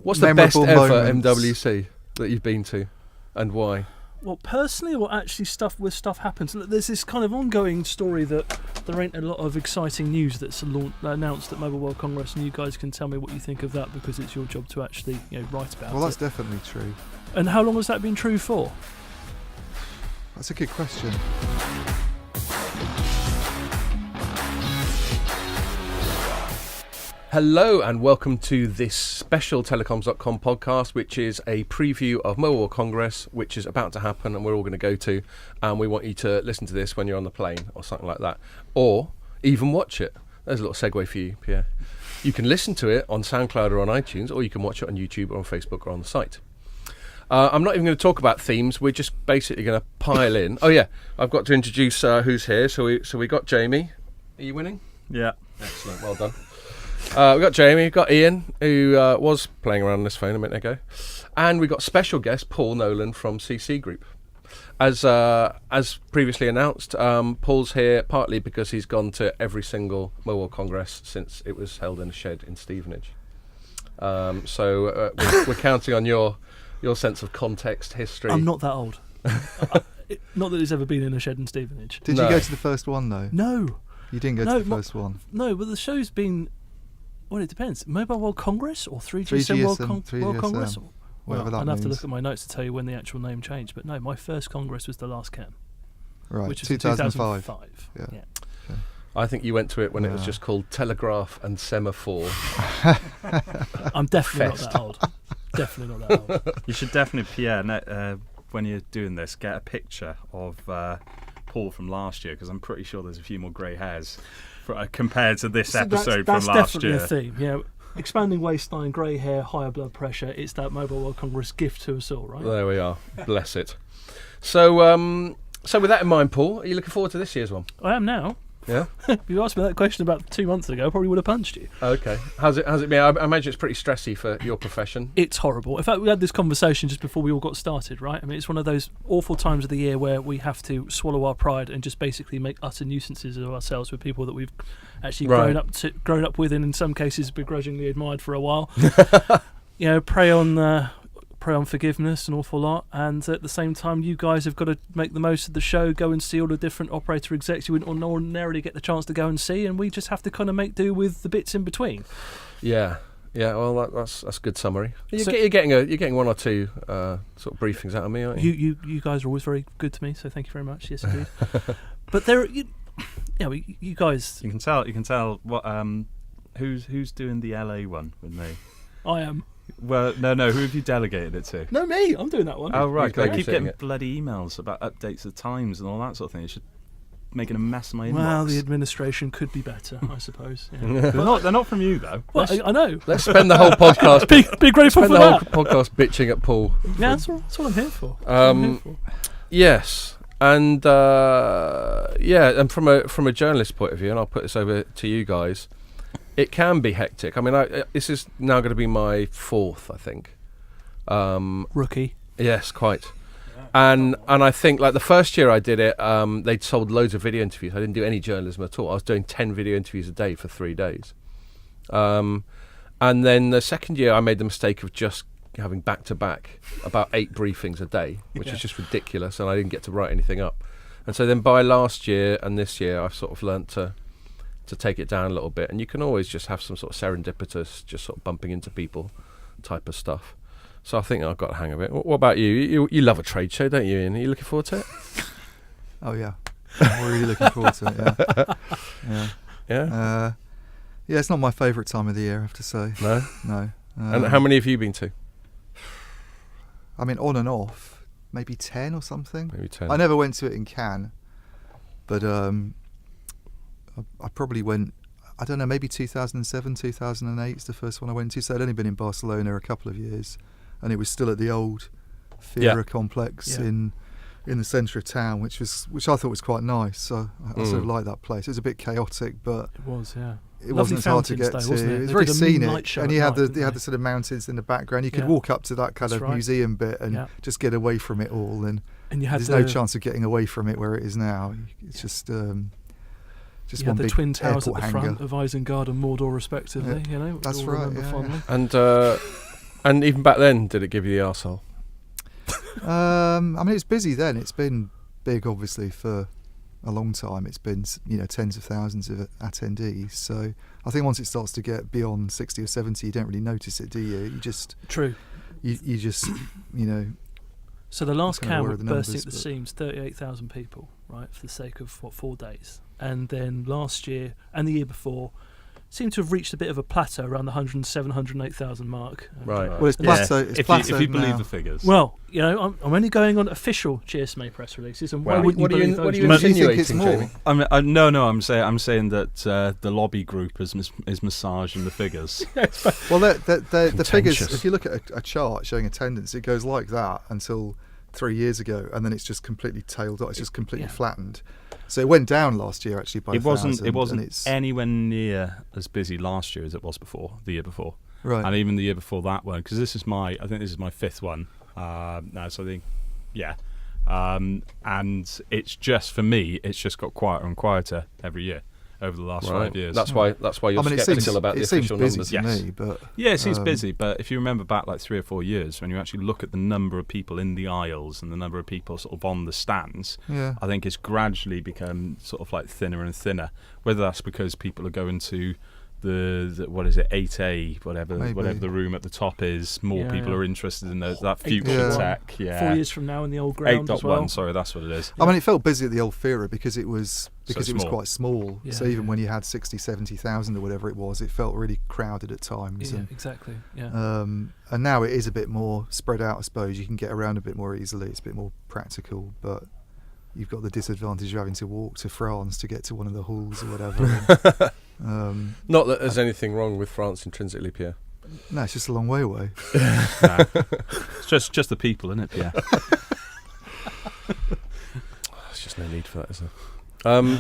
What's the best memorable ever moments. MWC that you've been to, and why? Well, personally, or actually stuff happens. There's this kind of ongoing story that there ain't a lot of exciting news that's announced at Mobile World Congress, and you guys can tell me what you think of that because it's your job to actually write about it. Well, that's definitely true. And how long has that been true for? That's a good question. Hello and welcome to this special Telecoms.com podcast, which is a preview of Mobile World Congress, which is about to happen and we're all going to go to. And we want you to listen to this when you're on the plane or something like that. Or even watch it. There's a little segue for you, Pierre. You can listen to it on SoundCloud or on iTunes, or you can watch it on YouTube or on Facebook or on the site. I'm not even going to talk about themes. We're just basically going to pile in. Oh yeah, I've got to introduce who's here. So we got Jamie. Are you winning? Yeah. Excellent. Well done. We've got Jamie, we've got Ian, who was playing around on this phone a minute ago, and we've got special guest Paul Nolan from CC Group. As previously announced, Paul's here partly because he's gone to every single Mobile World Congress since it was held in a shed in Stevenage. So we're counting on your sense of context, history. I'm not that old. Not that it's ever been in a shed in Stevenage. Did you go to the first one though? No. You didn't go to the first one? No, but the show's been... Well, it depends. Mobile World Congress or 3GSM World Congress? Whatever that I'd have to means. look at my notes to tell you when the actual name changed. But no, my first Congress was the last CAM. Right, which is 2005. 2005. Yeah. Okay. I think you went to it when it was just called Telegraph and Semaphore. I'm definitely not that old. Definitely not that old. You should definitely, Pierre, when you're doing this, get a picture of Paul from last year, because I'm pretty sure there's a few more grey hairs compared to this episode that's from last year. That's definitely a theme, yeah. Expanding waistline, grey hair, higher blood pressure. It's that Mobile World Congress gift to us all, right? There we are. Bless it. So with that in mind, Paul, are you looking forward to this year's one? I am now. Yeah? If you asked me that question about 2 months ago, I probably would have punched you. Okay. How's it been? I imagine it's pretty stressy for your profession. It's horrible. In fact, we had this conversation just before we all got started, right? I mean, it's one of those awful times of the year where we have to swallow our pride and just basically make utter nuisances of ourselves with people that we've actually grown up with, and in some cases begrudgingly admired for a while. Prey on forgiveness an awful lot, and at the same time you guys have got to make the most of the show, go and see all the different operator execs you wouldn't ordinarily get the chance to go and see, and we just have to kind of make do with the bits in between. Yeah, well that's a good summary. You're getting one or two sort of briefings out of me, aren't you? You guys are always very good to me, so thank you very much. Yes, indeed. But there, you guys. You can tell what who's doing the LA one with me. I am. Well, no. Who have you delegated it to? No, me. I'm doing that one. Oh, right. I keep getting it. bloody emails about updates of times and all that sort of thing. It's just making a mess of my inbox. Well, the administration could be better, I suppose. Yeah. They're not from you, though. Well, I know. Let's spend the whole podcast Be grateful for that. podcast bitching at Paul. Yeah, that's what I'm here for. Yes, and and from a journalist point of view, and I'll put this over to you guys. It can be hectic. I mean, this is now going to be my fourth, I think. Rookie. Yes, quite. And I think like the first year I did it, they'd sold loads of video interviews. I didn't do any journalism at all. I was doing 10 video interviews a day for 3 days. And then the second year I made the mistake of just having back-to-back about 8 briefings a day, which is just ridiculous, and I didn't get to write anything up. And so then by last year and this year I've sort of learnt to take it down a little bit, and you can always just have some sort of serendipitous, just sort of bumping into people type of stuff. So I think I've got a hang of it. What about you? You love a trade show, don't you, Ian? Are you looking forward to it? Oh yeah, I'm really looking forward to it. Yeah. Yeah, it's not my favourite time of the year, I have to say. No. And how many have you been to? I mean, on and off, maybe 10 or something. Maybe 10. I never went to it in Cannes, but I probably went, I don't know, maybe 2007, 2008 is the first one I went to. So I'd only been in Barcelona a couple of years, and it was still at the old Fiera complex in the centre of town, which I thought was quite nice. So I sort of like that place. It was a bit chaotic, but it was, yeah. It wasn't as hard to get to. It was very scenic, and you had the sort of mountains in the background. You could walk up to that kind of museum bit and just get away from it all. And you had there's no chance of getting away from it where it is now. It's just you had the twin towers at the front of Isengard and Mordor, respectively. That's all right. remember fondly. And And even back then, did it give you the arsehole? I mean, it's busy then. It's been big, obviously, for a long time. It's been, tens of thousands of attendees. So I think once it starts to get beyond 60 or 70, you don't really notice it, do you? You just... True. You just, So the last kind of count the bursting numbers, at the but- seams, 38,000 people, right, for the sake of 4 days. And then last year and the year before seemed to have reached a bit of a plateau around the 107, 108,000 mark. Right. Well, it's plateau. It's if plateaued you believe now. the figures. Well, I'm only going on official GSMA press releases, and why Well, wouldn't what you are you believe in- what those? are you Do you think insinuating, it's more? Jamie? No. I'm saying that the lobby group is massaging the figures. Well, the figures, Contentious. if you look at a chart showing attendance, it goes like that until 3 years ago, and then it's just completely tailed off. It's just completely flattened. So it went down last year, actually, by It 1,000. wasn't and it's, anywhere near as busy last year as it was the year before, right. and even the year before that one. Because I think this is my 5th one now. So I think, and it's just for me, it's just got quieter and quieter every year over the last 5 years. That's why you're I mean, sceptical about the it seems official busy numbers. to Yes. me, but Yeah, it seems busy, but if you remember back like 3 or 4 years, when you actually look at the number of people in the aisles and the number of people sort of on the stands, yeah. I think it's gradually become sort of like thinner and thinner. Whether that's because people are going to the what is it, 8A, whatever Maybe. the room at the top is, more Yeah, people yeah. are interested in that future 8.1. tech. Yeah, 4 years from now in the old ground as 8.1. well. Sorry, that's what it is. I mean, it felt busy at the old Theatre because it was small. quite small. Yeah, so even yeah. when you had 60, 70,000 or whatever it was, it felt really crowded at times. Yeah, And, exactly. Yeah. and now it is a bit more spread out, I suppose. You can get around a bit more easily. It's a bit more practical, but you've got the disadvantage of having to walk to France to get to one of the halls or whatever. Not that there's anything wrong with France intrinsically, Pierre. No, it's just a long way away. Nah. It's just the people, isn't it? Yeah. There's just no need for that, is there?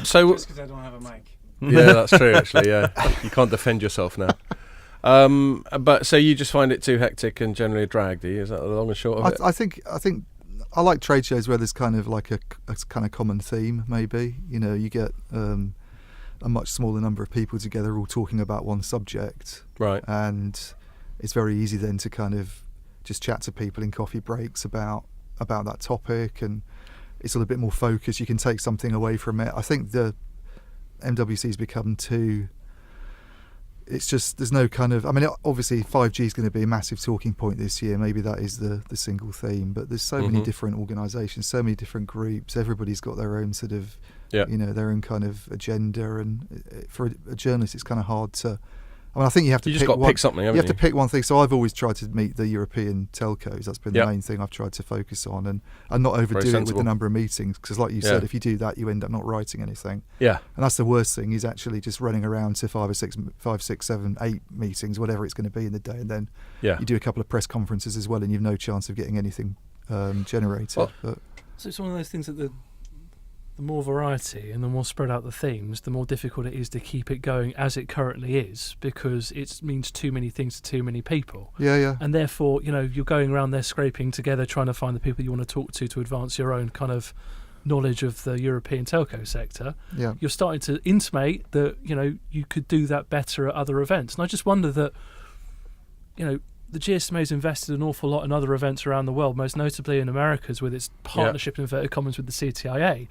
So Just because I don't have a mic. yeah, that's true. Actually, yeah, you can't defend yourself now. But so you just find it too hectic and generally a drag, do you? Is that the long and short of it? I think I like trade shows where there's kind of like a kind of common theme. Maybe you get a much smaller number of people together, all talking about one subject, Right. and it's very easy then to kind of just chat to people in coffee breaks about that topic, and it's a little bit more focused. You can take something away from it. I think the MWC's become too. It's just there's no kind of. I mean, obviously 5G is going to be a massive talking point this year. Maybe that is the single theme. But there's so many different organisations, so many different groups. Everybody's got their own sort of, their own kind of agenda. And for a journalist, it's kind of hard to. I mean, I think you have to. You just pick got to one, pick something, haven't you have to pick one thing. So I've always tried to meet the European telcos. That's been the main thing I've tried to focus on, and not overdo it with sensible. the number of meetings. Because, like you said, if you do that, you end up not writing anything. Yeah. And that's the worst thing, is actually just running around to 5, 6, 7, 8 meetings, whatever it's going to be in the day, and then you do a couple of press conferences as well, and you've no chance of getting anything generated. Well, but So it's one of those things that the more variety and the more spread out the themes, the more difficult it is to keep it going as it currently is, because it means too many things to too many people. yeah. And therefore, you're going around there scraping together, trying to find the people you want to talk to advance your own kind of knowledge of the European telco sector. Yeah. You're starting to intimate that, you could do that better at other events. And I just wonder that, the GSMA's invested an awful lot in other events around the world, most notably in Americas with its partnership, in inverted commas, with the CTIA.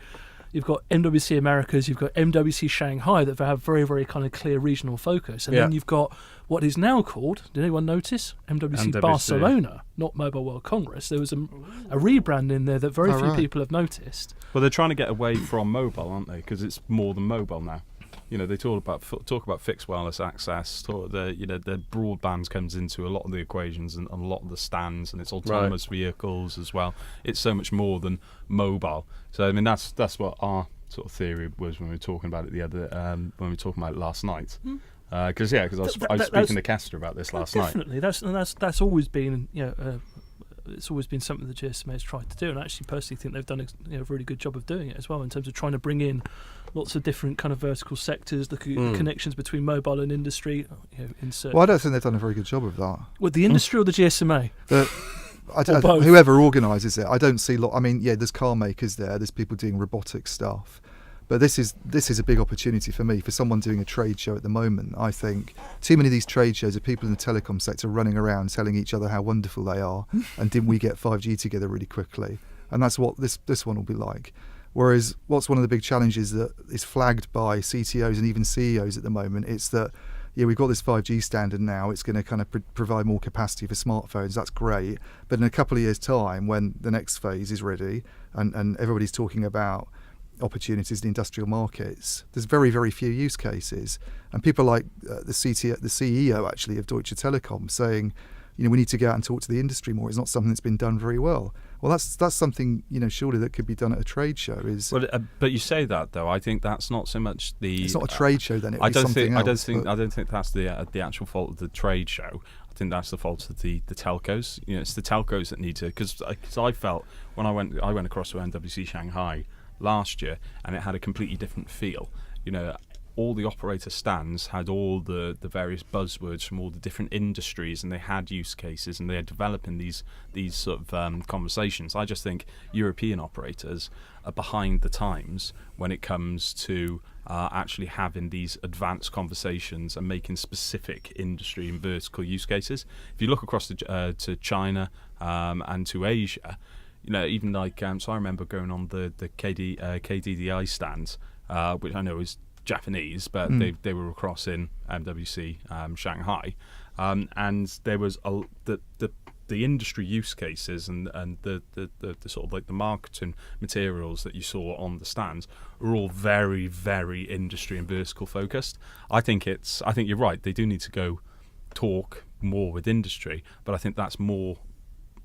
You've got MWC Americas, you've got MWC Shanghai that have very, very kind of clear regional focus. And then you've got what is now called, did anyone notice? MWC Barcelona, not Mobile World Congress. There was a rebrand in there that very few people have noticed. Well, they're trying to get away from mobile, aren't they? Because it's more than mobile now. They talk about fixed wireless access. The broadband comes into a lot of the equations and a lot of the stands, and it's autonomous vehicles as well. It's so much more than mobile. So I mean, that's what our sort of theory was when we were talking about it when we were talking about it last night. Because I was speaking to Castor about this last night. Definitely, that's always been it's always been something the GSMA has tried to do, and I actually personally think they've done a really good job of doing it as well, in terms of trying to bring in lots of different kind of vertical sectors, the connections between mobile and industry. Well, I don't think they've done a very good job of that. With the industry or the GSMA? Both. Whoever organises it, I don't see. I mean, there's car makers there. There's people doing robotic stuff, But this is a big opportunity for me, for someone doing a trade show at the moment. I think too many of these trade shows are people in the telecom sector running around telling each other how wonderful they are, and didn't we get 5G together really quickly? And that's what this one will be like. Whereas what's one of the big challenges that is flagged by CTOs and even CEOs at the moment, it's that, yeah, we've got this 5G standard now, it's going to kind of provide more capacity for smartphones, that's great. But in a couple of years' time, when the next phase is ready and everybody's talking about opportunities in the industrial markets, there's very, very few use cases. And people like the CEO actually of Deutsche Telekom saying, we need to go out and talk to the industry more. It's not something that's been done very well. Well, that's something, surely that could be done at a trade show. But you say that though. I think that's not so much the. It's not a trade show then. I don't think that's the actual fault of the trade show. I think that's the fault of the telcos. It's the telcos that need to, because I felt when I went across to MWC Shanghai last year, and it had a completely different feel. All the operator stands had all the various buzzwords from all the different industries, and they had use cases, and they're developing these sort of conversations. I just think European operators are behind the times when it comes to actually having these advanced conversations and making specific industry and vertical use cases. If you look across to China and to Asia, even like so I remember going on the KDDI stand, which I know is Japanese, but they were across in MWC Shanghai, and there was the industry use cases and the sort of like the marketing materials that you saw on the stands are all very, very industry and vertical focused. I think you're right. They do need to go talk more with industry, but I think that's more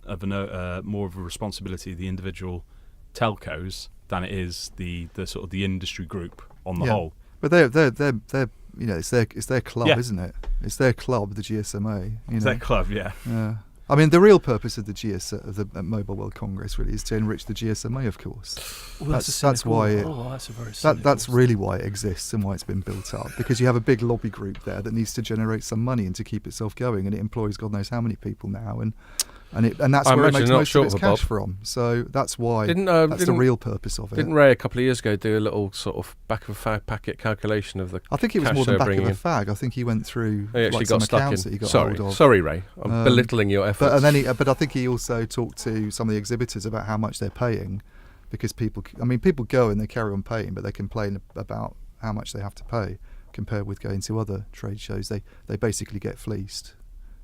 of a responsibility of the individual telcos than it is the sort of the industry group on the whole. But they're it's their club, isn't it? It's their club, the GSMA. It's their club, yeah. Yeah. I mean, the real purpose of the Mobile World Congress really is to enrich the GSMA, of course. Well, that's why. That's really why it exists and why it's been built up. Because you have a big lobby group there that needs to generate some money and to keep itself going, and it employs God knows how many people now, and that's where it makes most of its cash from. So that's why that's the real purpose of it. Didn't Ray a couple of years ago do a little sort of back of a fag packet calculation of the? I think it was more than back of a fag. I think he went through some accounts that he got hold of. Sorry, Ray, I'm belittling your efforts. But I think he also talked to some of the exhibitors about how much they're paying, because people go and they carry on paying, but they complain about how much they have to pay compared with going to other trade shows. They basically get fleeced.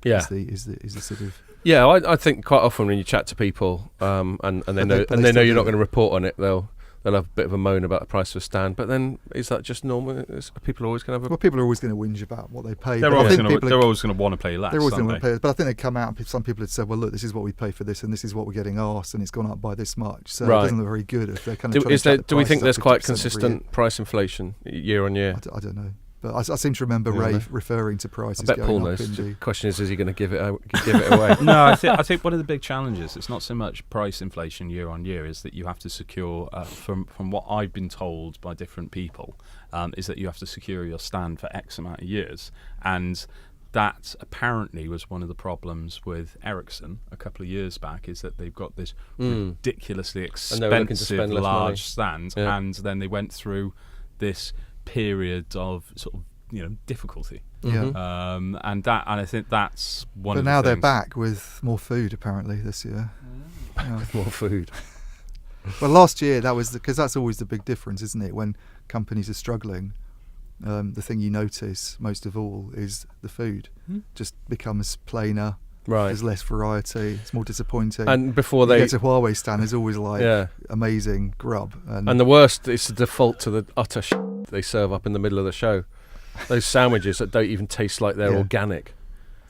Yeah, is the sort of. Yeah, I think quite often when you chat to people and they know you're not going to report on it, they'll have a bit of a moan about the price of a stand. But then is that just normal? People are always going to have people are always going to whinge about what they pay. They're always going to want to pay less. They're always going to pay, but I think they come out and some people had said, well, look, this is what we pay for this, and this is what we're getting asked, and it's gone up by this much. So it doesn't look very good if they're kind of. Do we think there's quite consistent price inflation year on year? I don't know. But I seem to remember Ray referring to prices. I bet Paul knows. The question is he going to give it away? No, I think one of the big challenges, it's not so much price inflation year on year, is that you have to secure, from what I've been told by different people, is that you have to secure your stand for X amount of years. And that apparently was one of the problems with Ericsson a couple of years back, is that they've got this ridiculously expensive large stand, and then they went through this period of sort of difficulty, and I think that's one. But now they're back with more food apparently this year. With more food. Well, last year that was because that's always the big difference, isn't it? When companies are struggling, the thing you notice most of all is the food just becomes plainer. Right. There's less variety. It's more disappointing. And before they get to Huawei stand, there's always amazing grub. And the worst, it's the default to the utter they serve up in the middle of the show. Those sandwiches that don't even taste like they're organic.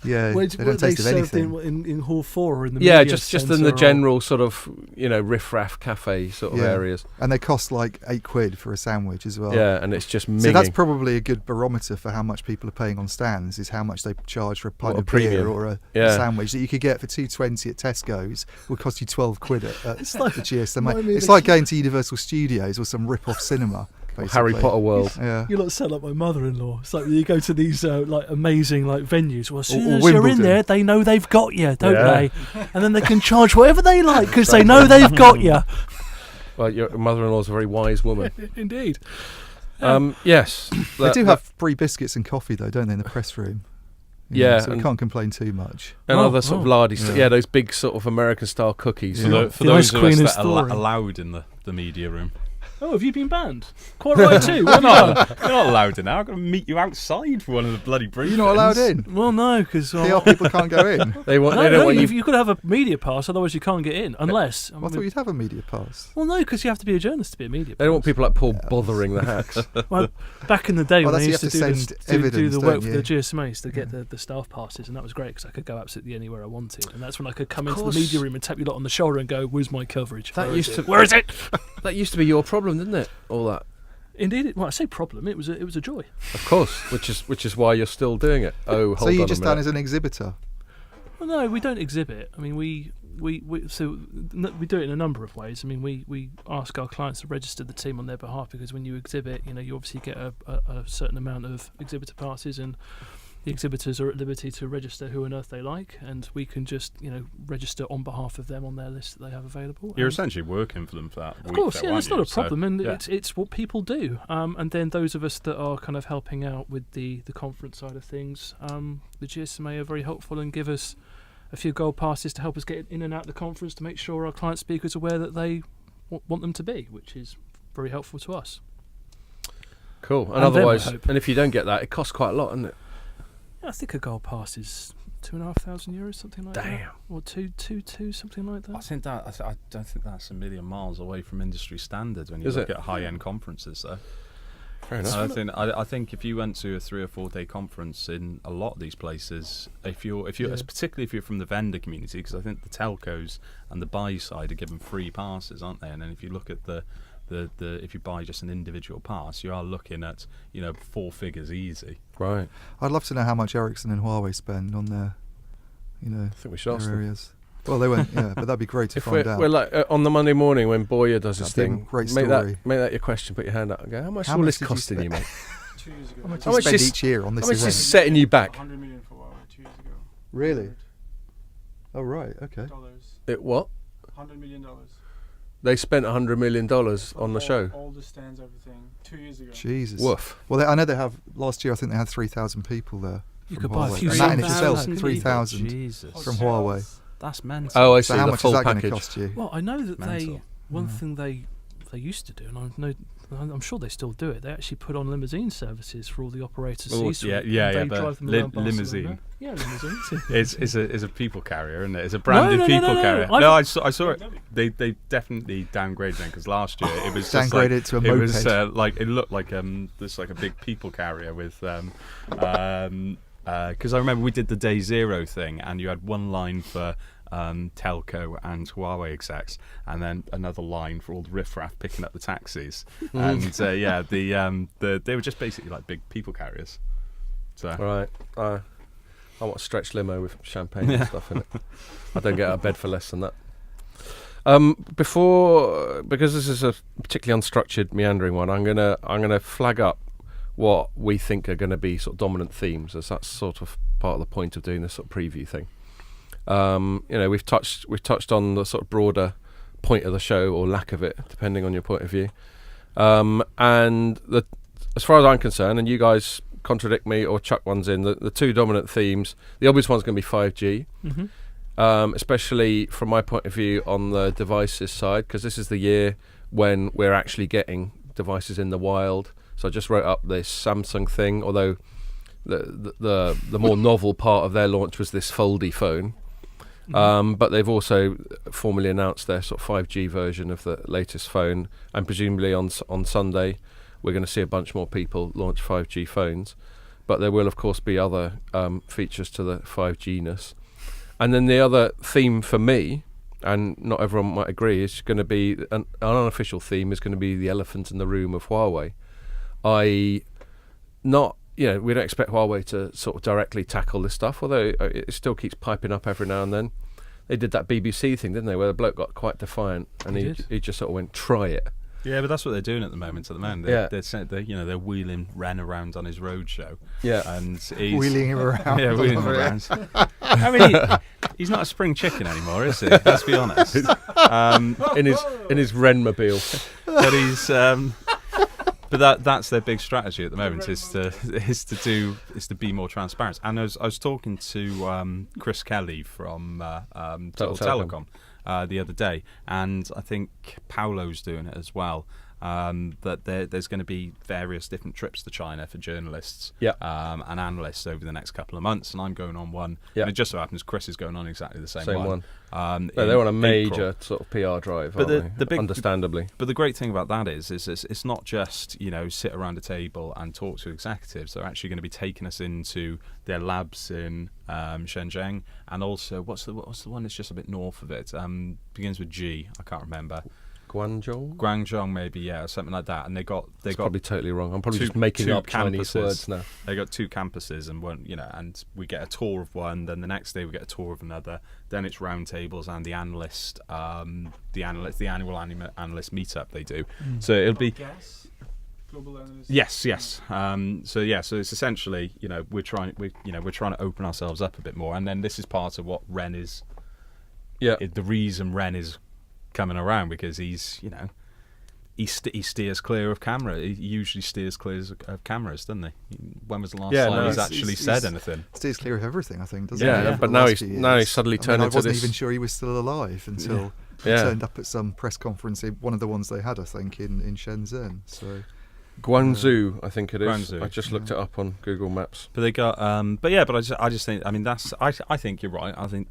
Yeah, they don't taste of anything. In Hall 4 or in the media just in the general sort of riff-raff cafe sort of areas. And they cost like £8 for a sandwich as well. Yeah, and it's just minging. So that's probably a good barometer for how much people are paying on stands, is how much they charge for a pint of beer or a sandwich that you could get for $2.20 at Tesco's would cost you £12 at the GSMA. It's like going to Universal Studios or some rip-off cinema. Harry Potter world. Yeah. You lot sound like my mother-in-law. It's like you go to these like amazing like venues. Well, as soon as you're in there, they know they've got you, don't they? And then they can charge whatever they like because they know they've got you. Well, your mother-in-law's a very wise woman. Indeed. Yes. They do have free biscuits and coffee, though, don't they, in the press room? Yeah, so we can't complain too much. And other sort of lardy stuff. Yeah. Yeah, those big sort of American-style cookies. For The those ice of us queen that is are thawing. allowed in the media room. Oh, have you been banned? Quite right too. What have you done? You're not allowed in now. I've got to meet you outside for one of the bloody briefings. You're not allowed in. Well, no, because PR people can't go in. They don't no, want you. you've got to have a media pass, otherwise you can't get in. Unless, I thought you'd have a media pass. well, no, because you have to be a journalist to be a media. They don't want pass. people like Paul bothering the hacks. Well, back in the day Oh, when that's they you used to have to do, send do the evidence, work don't for you? the GSMAs to get the staff passes, and that was great because I could go absolutely anywhere I wanted, and that's when I could come into the course. media room and tap you lot on the shoulder and go, "Where's my coverage? That Where used is to- it? Where is it?" That used to be your problem, didn't it? All that. Indeed, well, I say problem. It was a joy. Of course, which is why you're still doing it. Oh, hold So on you're a just minute. done as an exhibitor. Well, no, we don't exhibit. I mean, we do it in a number of ways. I mean, we ask our clients to register the team on their behalf because when you exhibit, you obviously get a certain amount of exhibitor passes, and the exhibitors are at liberty to register who on earth they like, and we can just register on behalf of them on their list that they have available. You're And essentially working for them for that. of course, yeah, that's not a problem, and yeah. it's what people do. And then those of us that are kind of helping out with the conference side of things, the GSMA are very helpful and give us a few gold passes to help us get in and out of the conference to make sure our client speakers are aware that they want them to be, which is very helpful to us. Cool. And And them, I otherwise, hope. and if you don't get that, it costs quite a lot, doesn't it? I think a gold pass is €2,500, something like that. Damn. Or two, something like I that. think that I don't think that's a million miles away from industry standard when you Is look it? at high-end conferences. Though Fair enough. I think if you went to a 3 or 4 day conference in a lot of these places, if you're particularly if you're from the vendor community, because I think the telcos and the buy side are given free passes, aren't they? And then if you look at the if you buy just an individual pass, you are looking at 4 figures easy. Right. I'd love to know how much Ericsson and Huawei spend on their, I think we should ask their them. areas. Well, they won't. Yeah, but that'd be great to If find out. we're like on the Monday morning when Boyer does his That'd be a thing, great make story. that your question. Put your hand up and go. How much How all much this did you costing you, spend? mate? 2 years ago. How much How do you much spend is- each year on this How much is event? this setting you back? 100 million for Huawei 2 years ago. Really? Oh right. Okay. Dollars. It what? $100 million. They spent $100 million on the show. All the stands, everything. 2 years ago. Jesus. Woof. Well, I know they have. Last year, I think they had 3,000 people there. You from could buy a Huawei. few And that in thousand itself, people. 3,000 Jesus, from Huawei. that's mental. Oh, I see. So how The much full is that going to package. cost you? Well, I know that Mental. one thing they used to do, and I'm sure they still do it. They actually put on limousine services for all the operators. Oh, C-suite, yeah, and they but drive them around Barcelona. limousine. Yeah, limousines. It's a people carrier, isn't it? It's a branded no, people no. carrier. I've- No, I saw it. They definitely downgraded them because last year it was just Downgraded like, to a it was moped. like it looked like this like a big people carrier with because I remember we did the day zero thing and you had one line for telco and Huawei execs, and then another line for all the riffraff picking up the taxis. And they were just basically like big people carriers. So All right. I want a stretch limo with champagne and stuff in it. I don't get out of bed for less than that. Because this is a particularly unstructured, meandering one, I'm gonna flag up what we think are going to be sort of dominant themes, as that's sort of part of the point of doing this sort of preview thing. We've touched on the sort of broader point of the show or lack of it, depending on your point of view. As far as I'm concerned, and you guys contradict me or chuck ones in, the two dominant themes, the obvious one's going to be 5G, especially from my point of view on the devices side, because this is the year when we're actually getting devices in the wild. So I just wrote up this Samsung thing, although the more novel part of their launch was this foldy phone. But they've also formally announced their sort of 5G version of the latest phone, and presumably on Sunday we're going to see a bunch more people launch 5G phones. But there will of course be other features to the 5G-ness. And then the other theme for me, and not everyone might agree, is going to be an unofficial theme is going to be the elephant in the room of Huawei. We don't expect Huawei to sort of directly tackle this stuff, although it still keeps piping up every now and then. They did that BBC thing, didn't they, where the bloke got quite defiant and he just sort of went, try it. Yeah, but that's what they're doing at the moment. Yeah. They're wheeling Ren around on his roadshow. Yeah. And he's Wheeling him around. Yeah, wheeling him around. I mean, he's not a spring chicken anymore, is he? Let's be honest. in his Renmobile. But he's. But that's their big strategy at the moment is to be more transparent. And I was talking to Chris Kelly from Telecom the other day, and I think Paolo's doing it as well. That there's going to be various different trips to China for journalists and analysts over the next couple of months, and I'm going on one. Yeah. And it just so happens Chris is going on exactly the same one. They're on a major April. sort of PR drive, But aren't the they? Understandably. But the great thing about that is it's not just sit around a table and talk to executives. They're actually going to be taking us into their labs in Shenzhen, and also what's the one that's just a bit north of it? Begins with G. I can't remember. Guangzhou, maybe, or something like that. And they got probably totally wrong. I'm probably just making up Chinese words now. They got 2 campuses, and one, and we get a tour of one. Then the next day we get a tour of another. Then it's roundtables and the annual analyst meetup they do. So it'll be. Global analyst. Yes. So it's essentially, we're trying to open ourselves up a bit more, and then this is part of what Ren is. Yeah. The reason Ren is coming around, because he's he steers clear of camera. He usually steers clear of cameras, doesn't he? When was the last time he's actually said anything? Steers clear of everything, I think, doesn't he? Yeah, but now he's suddenly turned into this. I wasn't even sure he was still alive until he turned up at some press conference, one of the ones they had, I think, in Shenzhen. So Guangzhou, I think it is. Guangzhou. I just looked it up on Google Maps. But they got, I just think, I think you're right. I think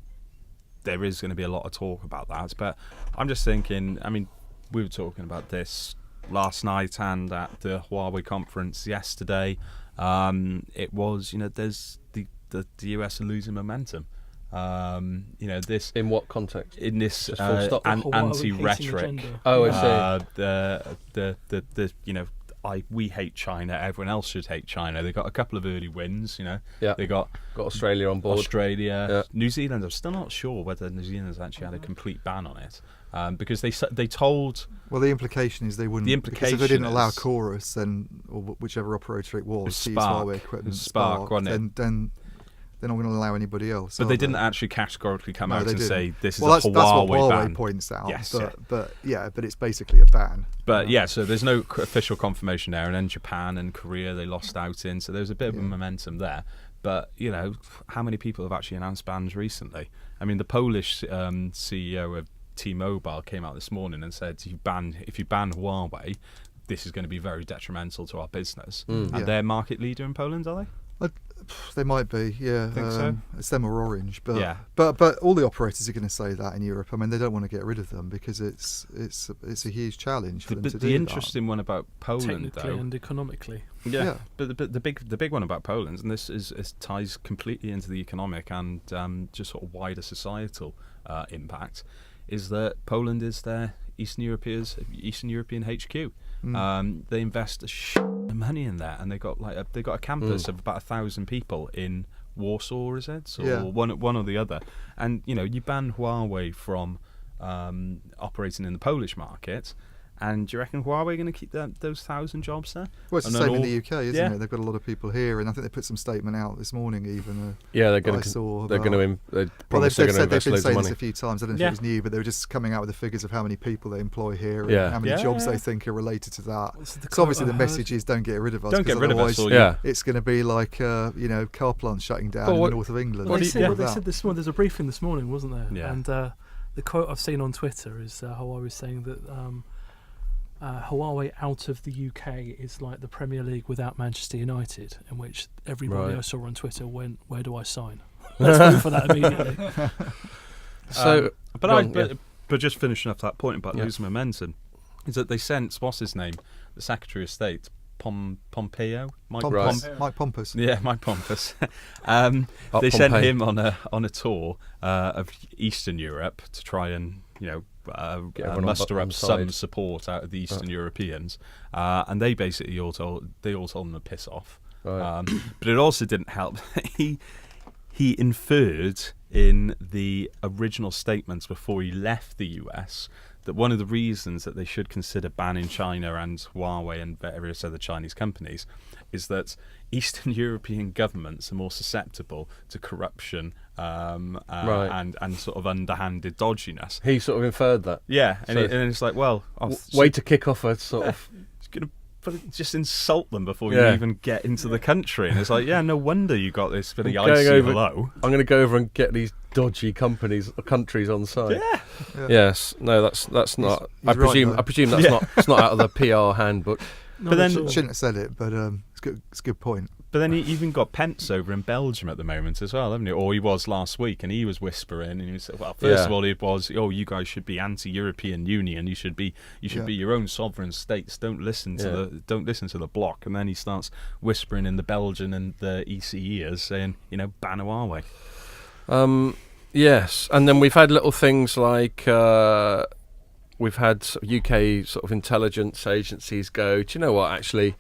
there is going to be a lot of talk about that, but I'm just thinking, we were talking about this last night and at the Huawei conference yesterday. It was, there's the US are losing momentum. This in what context? In this anti-rhetoric. Oh, I see. We hate China. Everyone else should hate China. They got a couple of early wins. They got Australia on board. New Zealand. I'm still not sure whether New Zealand's actually had a complete ban on it, because they told. Well, the implication is they wouldn't. The implication because if they didn't allow Chorus, then or whichever operator it was, to use Huawei equipment, Spark, wasn't then they're not going to allow anybody else. But they didn't actually categorically come out and say this is a that's Huawei what Huawei ban. Points out. Yes, but it's basically a ban. But so there's no official confirmation there, and then Japan and Korea they lost out in, so there's a bit of a momentum there. But how many people have actually announced bans recently? The Polish CEO of T-Mobile came out this morning and said if you ban Huawei, this is going to be very detrimental to our business. And they're market leader in Poland, are they? They might be, yeah. Think so? It's them or Orange, but yeah. But all the operators are going to say that in Europe. They don't want to get rid of them because it's a huge challenge for them to do that. The interesting one about Poland, technically though, and economically. Yeah. But the big one about Poland, and this ties completely into the economic and just sort of wider societal impact, is that Poland is their Eastern European HQ. They invest a shit of money in that, and they got a campus of about 1,000 people in Warsaw, is it? Or one or the other. And you ban Huawei from operating in the Polish market, and do you reckon Huawei are going to keep those 1,000 jobs there? Well, it's the same in the UK, isn't it? They've got a lot of people here, and I think they put some statement out this morning, even. They're going to. They've said they've been saying this a few times. I don't know if it was new, but they were just coming out with the figures of how many people they employ here and how many jobs they think are related to that. So obviously the message is don't get rid of us. Don't get rid of us. It's going to be like car plants shutting down in the north of England. Well, they said this morning. There's a briefing this morning, wasn't there? Yeah. And the quote I've seen on Twitter is Huawei was saying that. Huawei out of the UK is like the Premier League without Manchester United, in which everybody I saw on Twitter went, "Where do I sign?" Let's go for that immediately. But just finishing off that point about losing momentum, is that they sent what's his name, the Secretary of State, Pompeo, Mike Pompous. Yeah, Mike Pompous. They sent him on a tour of Eastern Europe to try and muster up some support out of the Eastern Europeans, and they basically all told him to piss off. Right. But it also didn't help. he inferred in the original statements before he left the US that one of the reasons that they should consider banning China and Huawei and various other Chinese companies is that Eastern European governments are more susceptible to corruption and sort of underhanded dodginess. He sort of inferred that. Yeah, So and it's like, well, way to kick off a sort of. It's going to just insult them before you even get into the country. And it's like, yeah, no wonder you got this for the icy hello. I'm going to go over and get these dodgy countries on site. Yeah. Yes. No, that's not. He's I presume that's Yeah. not. It's not out of the PR handbook. But then Shouldn't have said it, but it's a good point. But then you even got Pence over in Belgium at the moment as well, haven't you? Or he was last week, and he was whispering, and he said, "Well, first of all, it was, you guys should be anti-European Union. You should be your own sovereign states. Don't listen to the bloc." And then he starts whispering in the Belgian and the EC ears, saying, ban Huawei. Yes, and then we've had little things like we've had UK sort of intelligence agencies go, do you know what? Actually,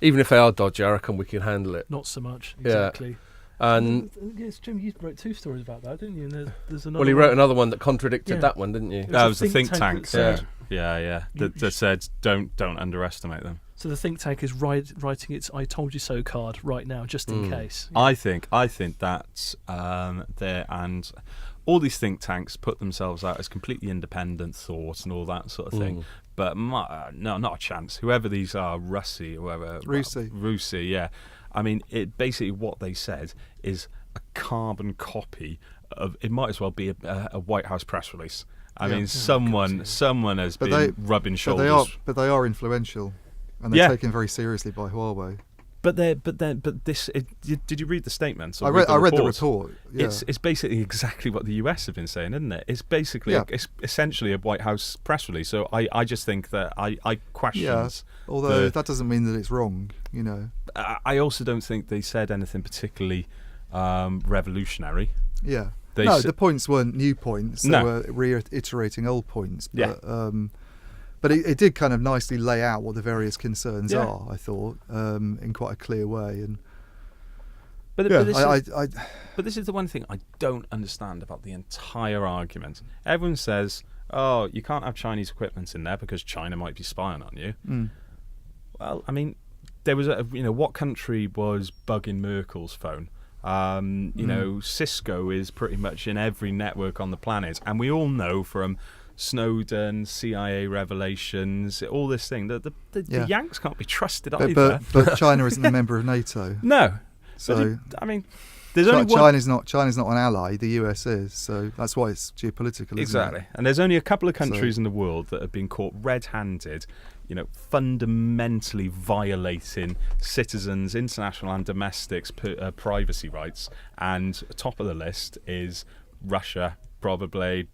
even if they are dodgy, I reckon we can handle it. Not so much, Yeah. exactly. And Yes, Jim, you wrote 2 stories about that, didn't you? And there's another. well, he wrote another one that contradicted Yeah. that one, didn't you? It That a was the think tank. that said- Yeah. That said, don't underestimate them. So the think tank is writing its "I told you so" card right now, just in case. I think that there and all these think tanks put themselves out as completely independent thought and all that sort of thing. But no, not a chance. Whoever these are, Russi, whoever, Russi, yeah. I mean, it basically what they said is a carbon copy of. It might as well be a White House press release. I mean, someone has been rubbing shoulders. But they are influential, and they're taken very seriously by Huawei. But this. Did you read the statements? I read the report. Yeah. It's basically exactly what the US have been saying, isn't it? It's basically it's essentially a White House press release. So I just think that I question. Yeah. Although that doesn't mean that it's wrong, I also don't think they said anything particularly revolutionary. Yeah. The points weren't new points. They were reiterating old points. But, but it did kind of nicely lay out what the various concerns are, I thought, in quite a clear way. And But this is the one thing I don't understand about the entire argument. Everyone says, "Oh, you can't have Chinese equipment in there because China might be spying on you." Well, I mean, there was what country was bugging Merkel's phone? Cisco is pretty much in every network on the planet, and we all know from Snowden, CIA revelations, all this thing that the Yanks can't be trusted either. But China isn't a member of NATO. No. So there's only China's not an ally. The US is, so that's why it's geopolitical. Exactly. Isn't it? And there's only a couple of countries in the world that have been caught red-handed, fundamentally violating citizens' international and domestic privacy rights. And top of the list is Russia. Probably,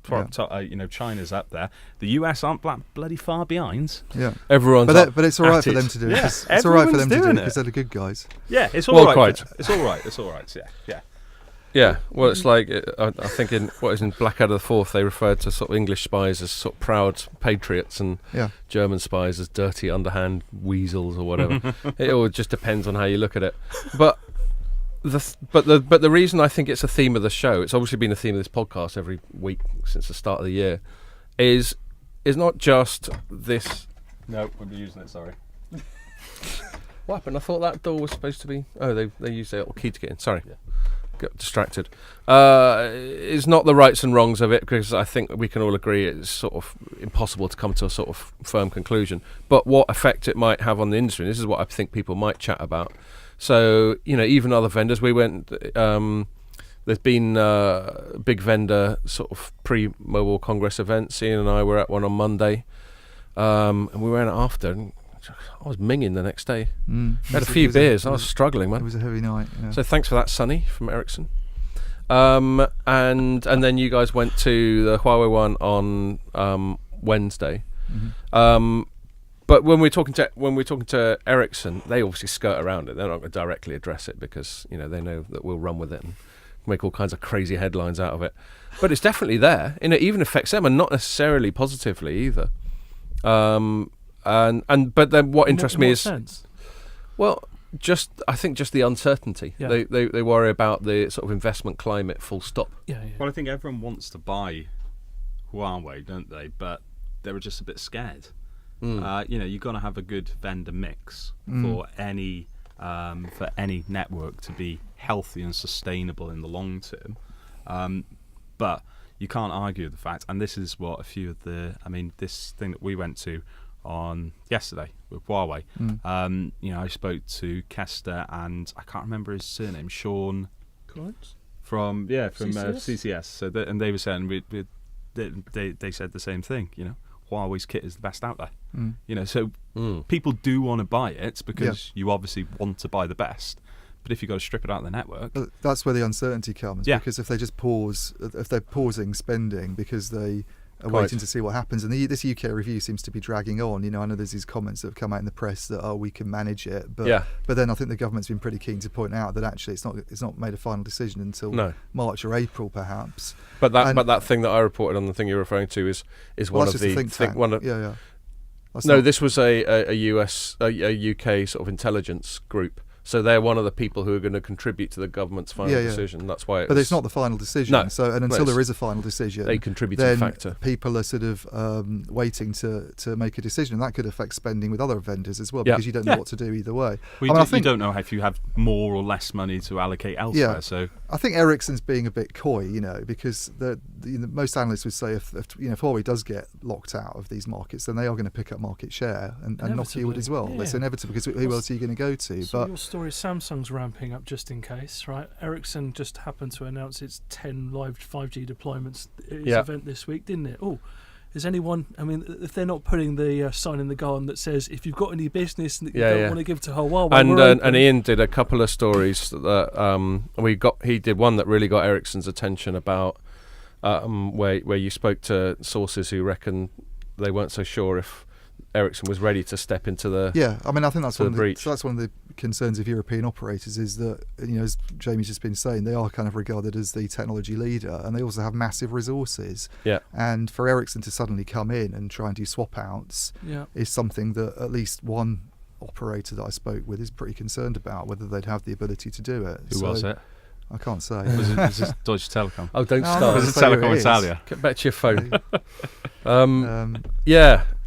China's up there. The US aren't bloody far behind. Yeah, everyone's. But it's all right for them to do it. Yeah, it's all right for them to do it it because they're the good guys. Yeah, it's all right. Quite. It's all right. It's all right. Yeah. Yeah, well, it's like I think in Blackadder the Fourth they referred to sort of English spies as sort of proud patriots and German spies as dirty underhand weasels or whatever. It all just depends on how you look at it. But the reason I think it's a theme of the show, it's obviously been a theme of this podcast every week since the start of the year, is not just this. No, we'll be using it. Sorry. What happened? I thought that door was supposed to be. Oh, they used their little key to get in. Sorry. Yeah. Got distracted. It's not the rights and wrongs of it, because I think we can all agree it's sort of impossible to come to a sort of firm conclusion. But what effect it might have on the industry, and this is what I think people might chat about. So, even other vendors, we went, there's been a big vendor sort of pre-Mobile Congress events. Ian and I were at one on Monday, and we went after, and I was minging the next day. Had a few beers. I was struggling, man. It was a heavy night. Yeah. So thanks for that, Sonny from Ericsson. And then you guys went to the Huawei one on Wednesday. But when we're talking to Ericsson, they obviously skirt around it. They're not going to directly address it because they know that we'll run with it and make all kinds of crazy headlines out of it. But it's definitely there, and it even affects them, and not necessarily positively either. But then what interests me is, sense? well, I think just the uncertainty. Yeah. They worry about the sort of investment climate. Full stop. Yeah. Well, I think everyone wants to buy Huawei, don't they? But they're just a bit scared. You've got to have a good vendor mix for any network to be healthy and sustainable in the long term. But you can't argue the fact, and this is what a few of this thing that we went to on yesterday with Huawei. I spoke to Kester and I can't remember his surname, Sean from CCS. So and they were saying they said the same thing. Huawei's kit is the best out there. So people do want to buy it because you obviously want to buy the best. But if you've got to strip it out of the network, but that's where the uncertainty comes. Yeah. Because if they just pause, if they're pausing spending because they are waiting to see what happens, and this UK review seems to be dragging on. I know there's these comments that have come out in the press that we can manage it, but then I think the government's been pretty keen to point out that actually it's not made a final decision until March or April perhaps. But that thing that I reported on, the thing you're referring to, is one of the think tank. This was a UK sort of intelligence group. So they're one of the people who are going to contribute to the government's final decision. That's why. But it's not the final decision. No. So until there is a final decision, a contributing factor. People are sort of waiting to make a decision, and that could affect spending with other vendors as well, because you don't know what to do either way. Well, you don't know if you have more or less money to allocate elsewhere. Yeah. So I think Ericsson's being a bit coy, because most analysts would say if Huawei does get locked out of these markets, then they are going to pick up market share, and Nokia would as well. Yeah. That's inevitable, because who else are you going to go to? So your story, Samsung's ramping up just in case, right? Ericsson just happened to announce its 10 live 5G deployments at its event this week, didn't it? Oh, is anyone? I mean, if they're not putting the sign in the garden that says if you've got any business that you don't want to give to Huawei, and Ian did a couple of stories that he did one that really got Ericsson's attention about where you spoke to sources who reckon they weren't so sure if Ericsson was ready to step into the I think that's breach. That's one of the concerns of European operators, is that as Jamie's just been saying, they are kind of regarded as the technology leader, and they also have massive resources. And for Ericsson to suddenly come in and try and do swap outs is something that at least one operator that I spoke with is pretty concerned about, whether they'd have the ability to do it. Who was it? I can't say. Was this Deutsche Telekom? Oh, don't start. Was it Telecom Italia? Get back to your phone.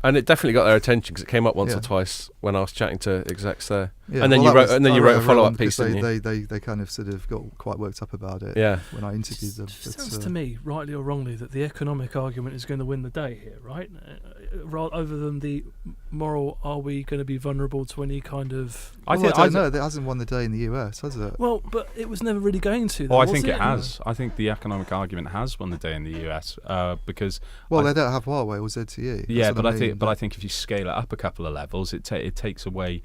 And it definitely got their attention because it came up once or twice when I was chatting to execs there. And then you wrote a follow-up piece, didn't you? They kind of sort of got quite worked up about it when I interviewed them. It sounds to me, rightly or wrongly, that the economic argument is going to win the day here, right? Other than the moral, are we going to be vulnerable to any kind of... I don't know. It hasn't won the day in the US, has it? Well, but it was never really going to. I think it has. I think the economic argument has won the day in the US because... Well, they don't have Huawei or ZTE. Yeah, but I think if you scale it up a couple of levels, it takes away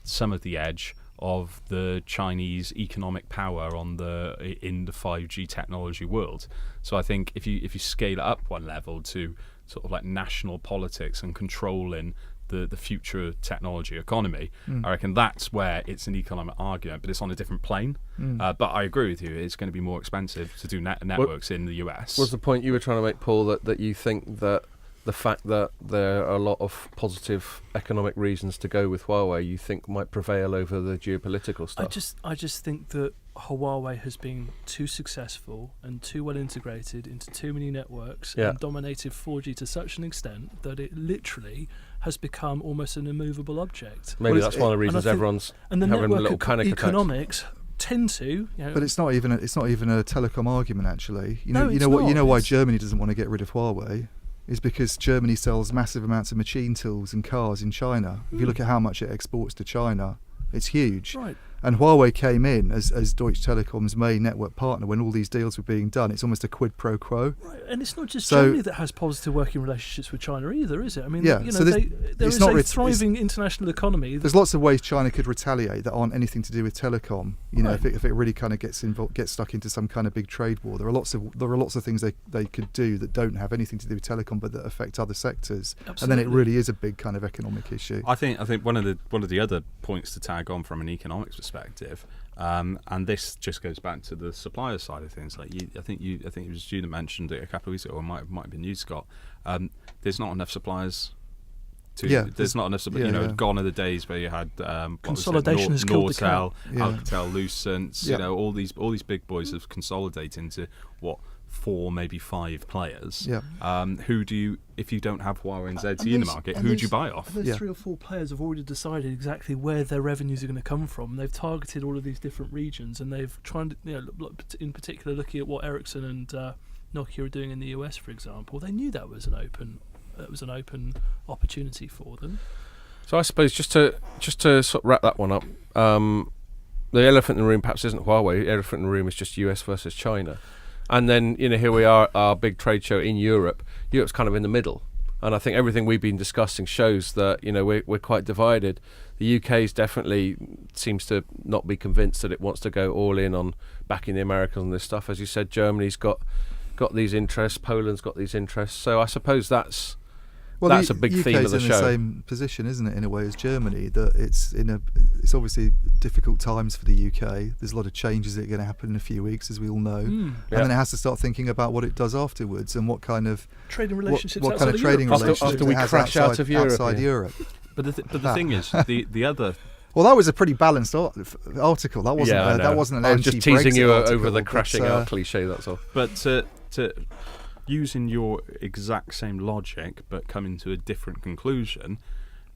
some of the edge of the Chinese economic power in the 5G technology world. So I think if you scale it up one level to sort of like national politics and controlling the future technology economy, I reckon that's where it's an economic argument, but it's on a different plane. But I agree with you, it's going to be more expensive to do networks in the US. What's the point you were trying to make, Paul, that you think that the fact that there are a lot of positive economic reasons to go with Huawei, you think might prevail over the geopolitical stuff? I just think that Huawei has been too successful and too well integrated into too many networks and dominated 4G to such an extent that it literally has become almost an immovable object. Maybe that's one of the reasons everyone's having a little panic attack. Economics tend to, but it's not even a telecom argument actually. You know why Germany doesn't want to get rid of Huawei is because Germany sells massive amounts of machine tools and cars in China. If you look at how much it exports to China, it's huge. Right. And Huawei came in as Deutsche Telekom's main network partner when all these deals were being done. It's almost a quid pro quo. Right. And it's not just Germany that has positive working relationships with China either, is it? I mean, there is a thriving international economy. There's lots of ways China could retaliate that aren't anything to do with telecom. If it really kind of gets stuck into some kind of big trade war, there are lots of things they could do that don't have anything to do with telecom, but that affect other sectors. Absolutely. And then it really is a big kind of economic issue. I think one of the other points to tag on from an economics perspective, and this just goes back to the supplier side of things. Like I think it was you that mentioned it a couple of weeks ago, or it might have been you, Scott. There's not enough suppliers There's not enough. Gone are the days where you had consolidation has killed the cat. Alcatel, Lucent. All these big boys have consolidated into 4, maybe 5 players. Who do you, if you don't have Huawei and ZTE in the market, who do you buy off? Those 3 or 4 players have already decided exactly where their revenues are going to come from. They've targeted all of these different regions, and they've tried, in particular, looking at what Ericsson and Nokia are doing in the US, for example. They knew that was an open opportunity for them. So I suppose just to sort of wrap that one up, the elephant in the room perhaps isn't Huawei. The elephant in the room is just US versus China. And then, here we are, our big trade show in Europe. Europe's kind of in the middle. And I think everything we've been discussing shows that, we're quite divided. The UK's definitely seems to not be convinced that it wants to go all in on backing the Americans on this stuff. As you said, Germany's got these interests, Poland's got these interests. So I suppose that's a big theme of the show. UK's in the same position, isn't it, in a way, as Germany, that it's obviously difficult times for the UK. There's a lot of changes that are going to happen in a few weeks, as we all know, and then it has to start thinking about what it does afterwards and what kind of trading relationships what kind of trading relationships after we crash out of Europe. Outside Europe. But the thing is, the other. Well, that was a pretty balanced article. That wasn't. That wasn't an I was just teasing you over the article, crashing out cliche. That's all. But to using your exact same logic, but coming to a different conclusion,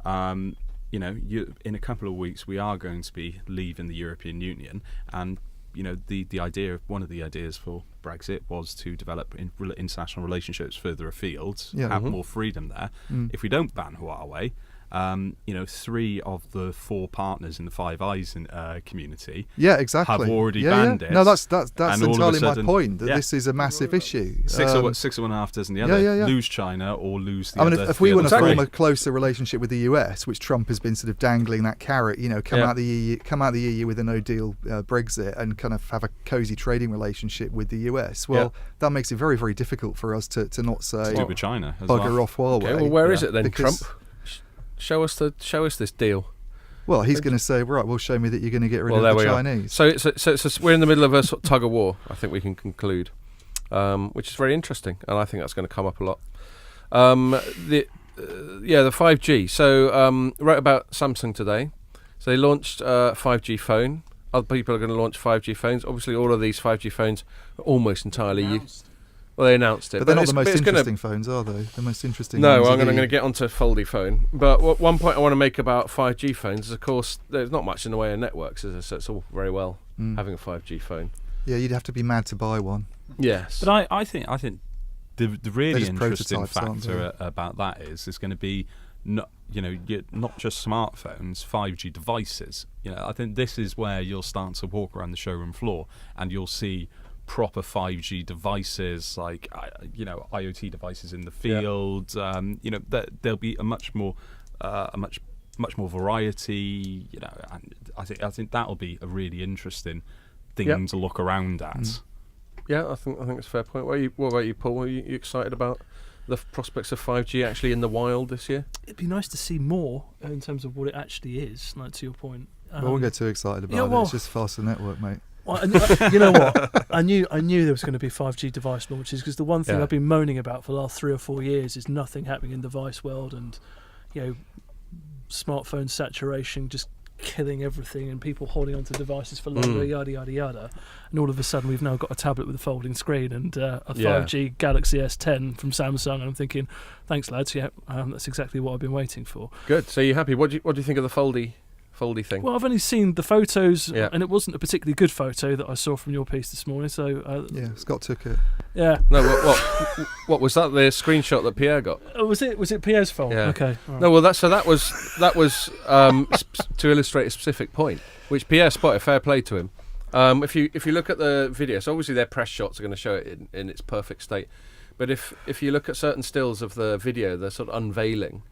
in a couple of weeks we are going to be leaving the European Union, and one of the ideas for Brexit was to develop international relationships further afield, have more freedom there. If we don't ban Huawei, 3 of the 4 partners in the Five Eyes community have already banned it. No, that's entirely my point, that this is a massive issue. 6.5 dozen the other. Lose China or lose the other. If we want to form a closer relationship with the US, which Trump has been sort of dangling that carrot, come out the EU with a no deal Brexit and kind of have a cosy trading relationship with the US, that makes it very, very difficult for us to not say to do with China as bugger off Huawei. Okay, well, where is it then, Trump? Show us this deal. Well, he's going to say, right, well, show me that you're going to get rid of the Chinese. So we're in the middle of a sort of tug of war, I think we can conclude, which is very interesting, and I think that's going to come up a lot. The 5G. So wrote about Samsung today. So they launched a 5G phone. Other people are going to launch 5G phones. Obviously, all of these 5G phones are almost entirely... Well, they announced it. But they're not the most interesting phones, are they? The most interesting No, I'm going to get onto Foldy phone. But one point I want to make about 5G phones is, of course, there's not much in the way of networks, is there? So it's all very well having a 5G phone. Yeah, you'd have to be mad to buy one. Yes. But I think the really interesting factor about that is going to be not just smartphones, 5G devices. I think this is where you'll start to walk around the showroom floor and you'll see proper 5G devices, like IoT devices in the field. There'll be a much more variety. And I think that'll be a really interesting thing to look around at. Yeah, I think it's a fair point. What about you, Paul? Are you excited about the prospects of 5G actually in the wild this year? It'd be nice to see more in terms of what it actually is. Like, to your point, I won't get too excited about it. It's just faster network, mate. Well, you know what? I knew there was going to be 5G device launches, because the one thing I've been moaning about for the last 3 or 4 years is nothing happening in the device world, and smartphone saturation just killing everything, and people holding onto devices for longer, yada yada yada. And all of a sudden, we've now got a tablet with a folding screen and a 5G Galaxy S10 from Samsung. And I'm thinking, thanks, lads. Yeah, that's exactly what I've been waiting for. Good. So you're happy? What do you think of the Foldy thing? Well, I've only seen the photos, and it wasn't a particularly good photo that I saw from your piece this morning. So Scott took it. Yeah. No, what was that? The screenshot that Pierre got? Was it Pierre's fault? Yeah. Okay. Right. No, well, that was to illustrate a specific point, which Pierre spotted. Fair play to him. If you look at the video, so obviously their press shots are going to show it in its perfect state, but if you look at certain stills of the video, they're sort of unveiling.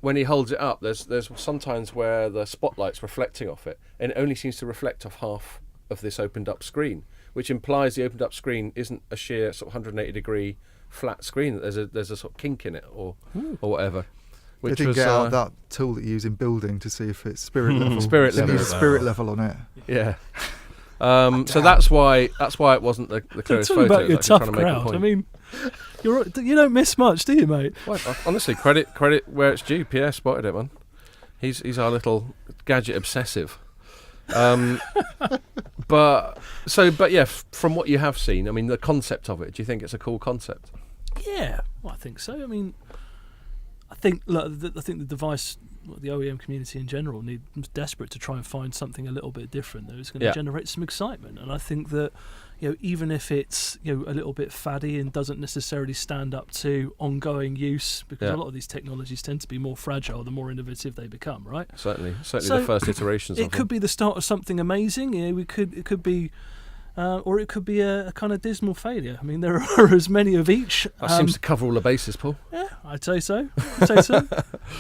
When he holds it up, there's sometimes where the spotlight's reflecting off it, and it only seems to reflect off half of this opened up screen, which implies the opened up screen isn't a sheer sort of 180 degree flat screen. There's a sort of kink in it or whatever. They didn't get out that tool that you use in building to see if it's spirit level. Spirit level. Use spirit level on it. Yeah. So that's why it wasn't the clearest photo. About your tough crowd. I mean, You don't miss much, do you, mate? Well, honestly, credit where it's due. Pierre spotted it, man. He's our little gadget obsessive. But yeah, from what you have seen, I mean, the concept of it. Do you think it's a cool concept? Yeah, well, I think so. I mean, I think the device, the OEM community in general, is desperate to try and find something a little bit different that is going to generate some excitement. And I think that, even if it's a little bit faddy and doesn't necessarily stand up to ongoing use, because a lot of these technologies tend to be more fragile the more innovative they become, right? Certainly so the first iterations. It could be the start of something amazing. It could be. Or it could be a kind of dismal failure. I mean, there are as many of each. That seems to cover all the bases, Paul. Yeah, I'd say so.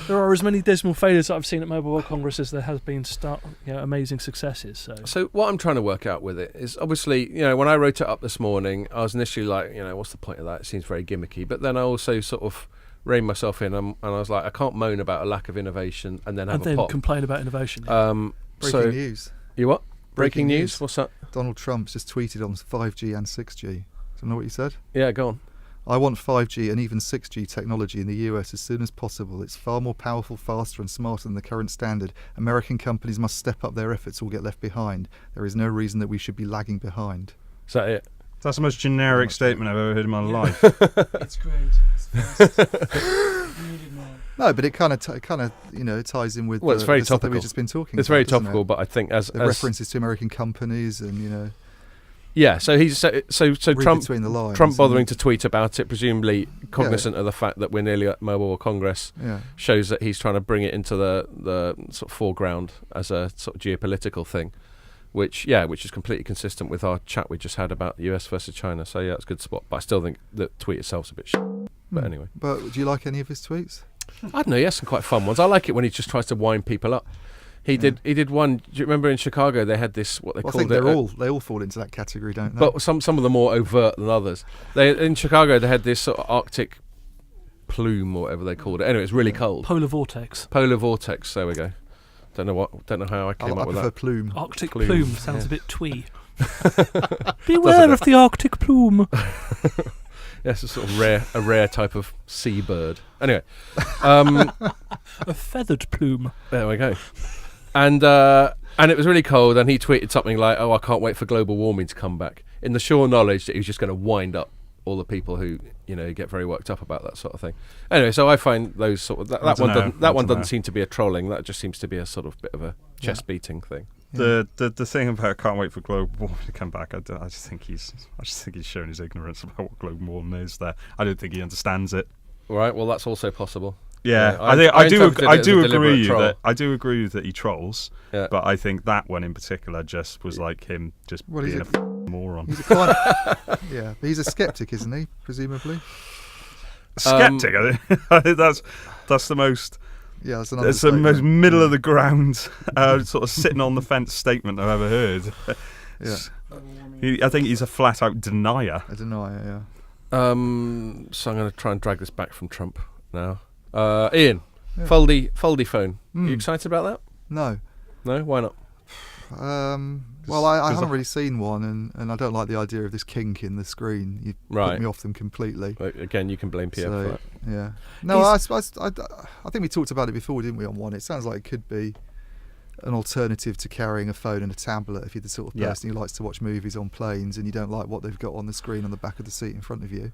There are as many dismal failures that I've seen at Mobile World Congress as there has been amazing successes. So what I'm trying to work out with it is, obviously, when I wrote it up this morning, I was initially like, what's the point of that? It seems very gimmicky. But then I also sort of reined myself in, and I was like, I can't moan about a lack of innovation and then have a pop. Complain about innovation. Yeah. Breaking news. You what? Breaking news? What's that? Donald Trump's just tweeted on 5G and 6G. Do you know what he said? Yeah, go on. I want 5G and even 6G technology in the US as soon as possible. It's far more powerful, faster and smarter than the current standard. American companies must step up their efforts or get left behind. There is no reason that we should be lagging behind. Is that it? That's the most generic statement I've ever heard in my life. It's great. It's fast. No, but it kind of ties in with it's very the stuff that topical. we've just been talking It's about. very doesn't topical, it? but I think as references to American companies and yeah. So he's so Trump between the lines. Trump bothering to tweet about it, presumably cognizant of the fact that we're nearly at Mobile World Congress, shows that he's trying to bring it into the sort of foreground as a sort of geopolitical thing, which is completely consistent with our chat we just had about the US versus China. So yeah, it's a good spot. But I still think the tweet itself's a bit shit. But anyway. But do you like any of his tweets? I don't know. He has some quite fun ones. I like it when he just tries to wind people up. He did one. Do you remember in Chicago they had this what they called it? I think they all fall into that category, don't they? But some of them more overt than others. In Chicago they had this sort of Arctic plume or whatever they called it. Anyway, it's really cold. Polar vortex. Polar vortex. There we go. Don't know how I came up with I prefer that. plume. Arctic plume sounds a bit twee. Beware of the Arctic plume. Yes, it's sort of a rare type of seabird. Anyway, a feathered plume. There we go. And it was really cold, and he tweeted something like, "Oh, I can't wait for global warming to come back," in the sure knowledge that he was just going to wind up all the people who get very worked up about that sort of thing. Anyway, so I find those sort of that one doesn't seem to be a trolling. That just seems to be a sort of bit of a chest beating thing. The thing about can't wait for global warming to come back. I just think he's shown his ignorance about what global warming is. There, I don't think he understands it. All right. Well, that's also possible. Yeah, I do agree that he trolls. Yeah. But I think that one in particular just was like him just being a moron. He's a but he's a skeptic, isn't he? Presumably. Skeptic. I think that's the most. Yeah, that's the most middle of the ground, sort of sitting on the fence statement I've ever heard. I think he's a flat out denier. A denier, yeah. So I'm going to try and drag this back from Trump now. Ian, foldy phone. Are you excited about that? No. No? Why not? Well, I haven't really seen one, and I don't like the idea of this kink in the screen. You put me off them completely. Well, again, you can blame Pierre for that. Yeah. No, I think we talked about it before, didn't we, on one? It sounds like it could be an alternative to carrying a phone and a tablet if you're the sort of person who likes to watch movies on planes and you don't like what they've got on the screen on the back of the seat in front of you.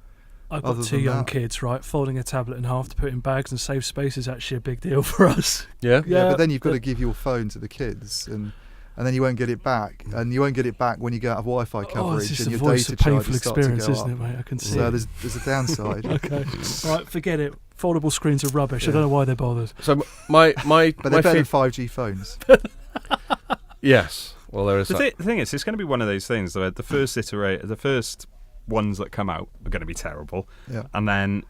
I've got two young kids, right? Folding a tablet in half to put in bags and save space is actually a big deal for us. Yeah? Yeah, but then you've got to give your phone to the kids and then you won't get it back, and you won't get it back when you go out of Wi-Fi coverage it's and just your a data painful charges start to go experience, isn't up. it, mate? I can see. So there's a downside. Okay, all right, forget it. Foldable screens are rubbish. I don't know why they're bothered. So my but they're better than 5G phones. Yes. Well, there is. The thing is, it's going to be one of those things where the first ones that come out are going to be terrible, and then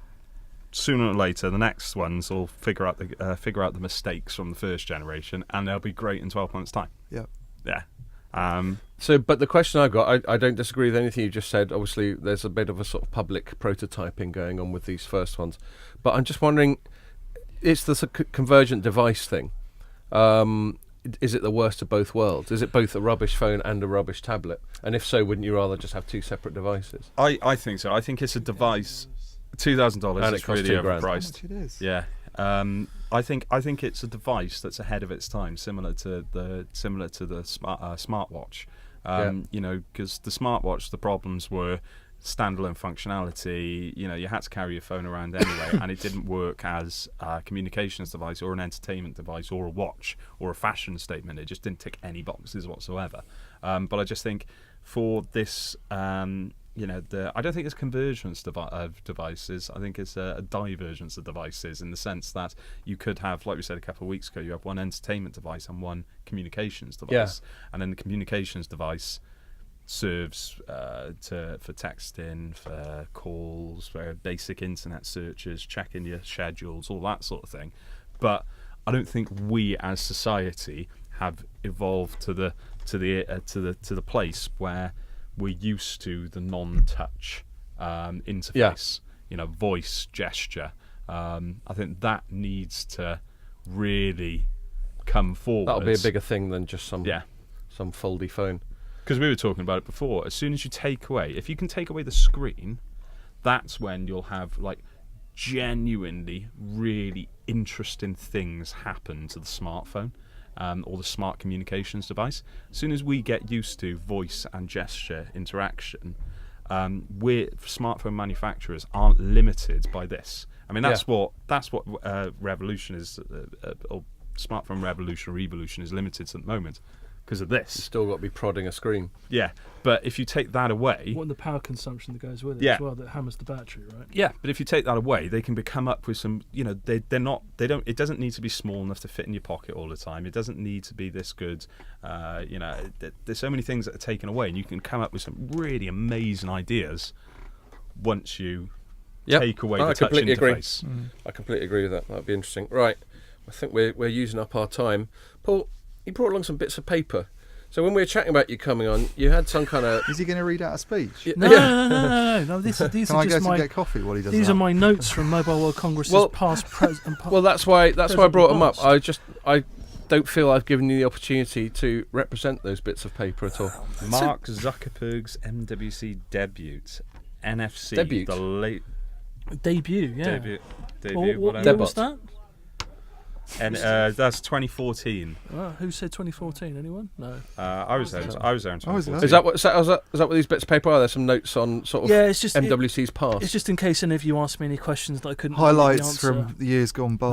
sooner or later the next ones will figure out the mistakes from the first generation, and they'll be great in 12 months' time. Yeah. But the question I've got, I don't disagree with anything you just said. Obviously, there's a bit of a sort of public prototyping going on with these first ones, but I'm just wondering, it's the convergent device thing. Is it the worst of both worlds? Is it both a rubbish phone and a rubbish tablet? And if so, wouldn't you rather just have two separate devices? I think so. I think it's a device $2,000 And it is costs really £2,000. How overpriced. much it is? Yeah, I think it's a device that's ahead of its time, similar to the smartwatch. You know, because the smartwatch, the problems were standalone functionality. You know, you had to carry your phone around anyway, and it didn't work as a communications device or an entertainment device or a watch or a fashion statement. It just didn't tick any boxes whatsoever. But I just think for this, you know, I don't think it's convergence of devices. I think it's a divergence of devices, in the sense that you could have, like we said a couple of weeks ago, you have one entertainment device and one communications device, and then the communications device serves for texting, for calls, for basic internet searches, checking your schedules, all that sort of thing. But I don't think we as society have evolved to the place where we're used to the non-touch interface, you know, voice, gesture. I think that needs to really come forward. That'll be a bigger thing than just some foldy phone. Because we were talking about it before. As soon as you take away, if you can take away the screen, that's when you'll have like genuinely really interesting things happen to the smartphone. Or the smart communications device. As soon as we get used to voice and gesture interaction, smartphone manufacturers aren't limited by this. I mean, that's what revolution is, or smartphone revolution or evolution is limited to at the moment because of this. You've still got to be prodding a screen. Yeah, but if you take that away, What, and the power consumption that goes with it as well, that hammers the battery, right? yeah, but if you take that away, they can come up with some. You know, they don't. It doesn't need to be small enough to fit in your pocket all the time. It doesn't need to be this good. You know, there's so many things that are taken away, and you can come up with some really amazing ideas once you take away the touch interface. I completely agree with that. That'd be interesting. Right, I think we're using up our time. Paul, you brought along some bits of paper. So when we were chatting about you coming on, you had some kind of... Is he going to read out a speech? No. These Can are I just go to get coffee while he does These that? are my notes from Mobile World Congress's past, present, and Well, that's why I brought them up. past. I don't feel I've given you the opportunity to represent those bits of paper at all. Mark Zuckerberg's MWC debut, NFC, Debut? the late debut. Yeah. debut, What whatever. was that? And that's 2014. Who said 2014? Anyone? No. I was there. I was there in 2014. Is that what these bits of paper are? There's some notes on sort of It's just MWC's past. It's just in case any of you ask me any questions that I couldn't. Highlights really answer. from the years gone by.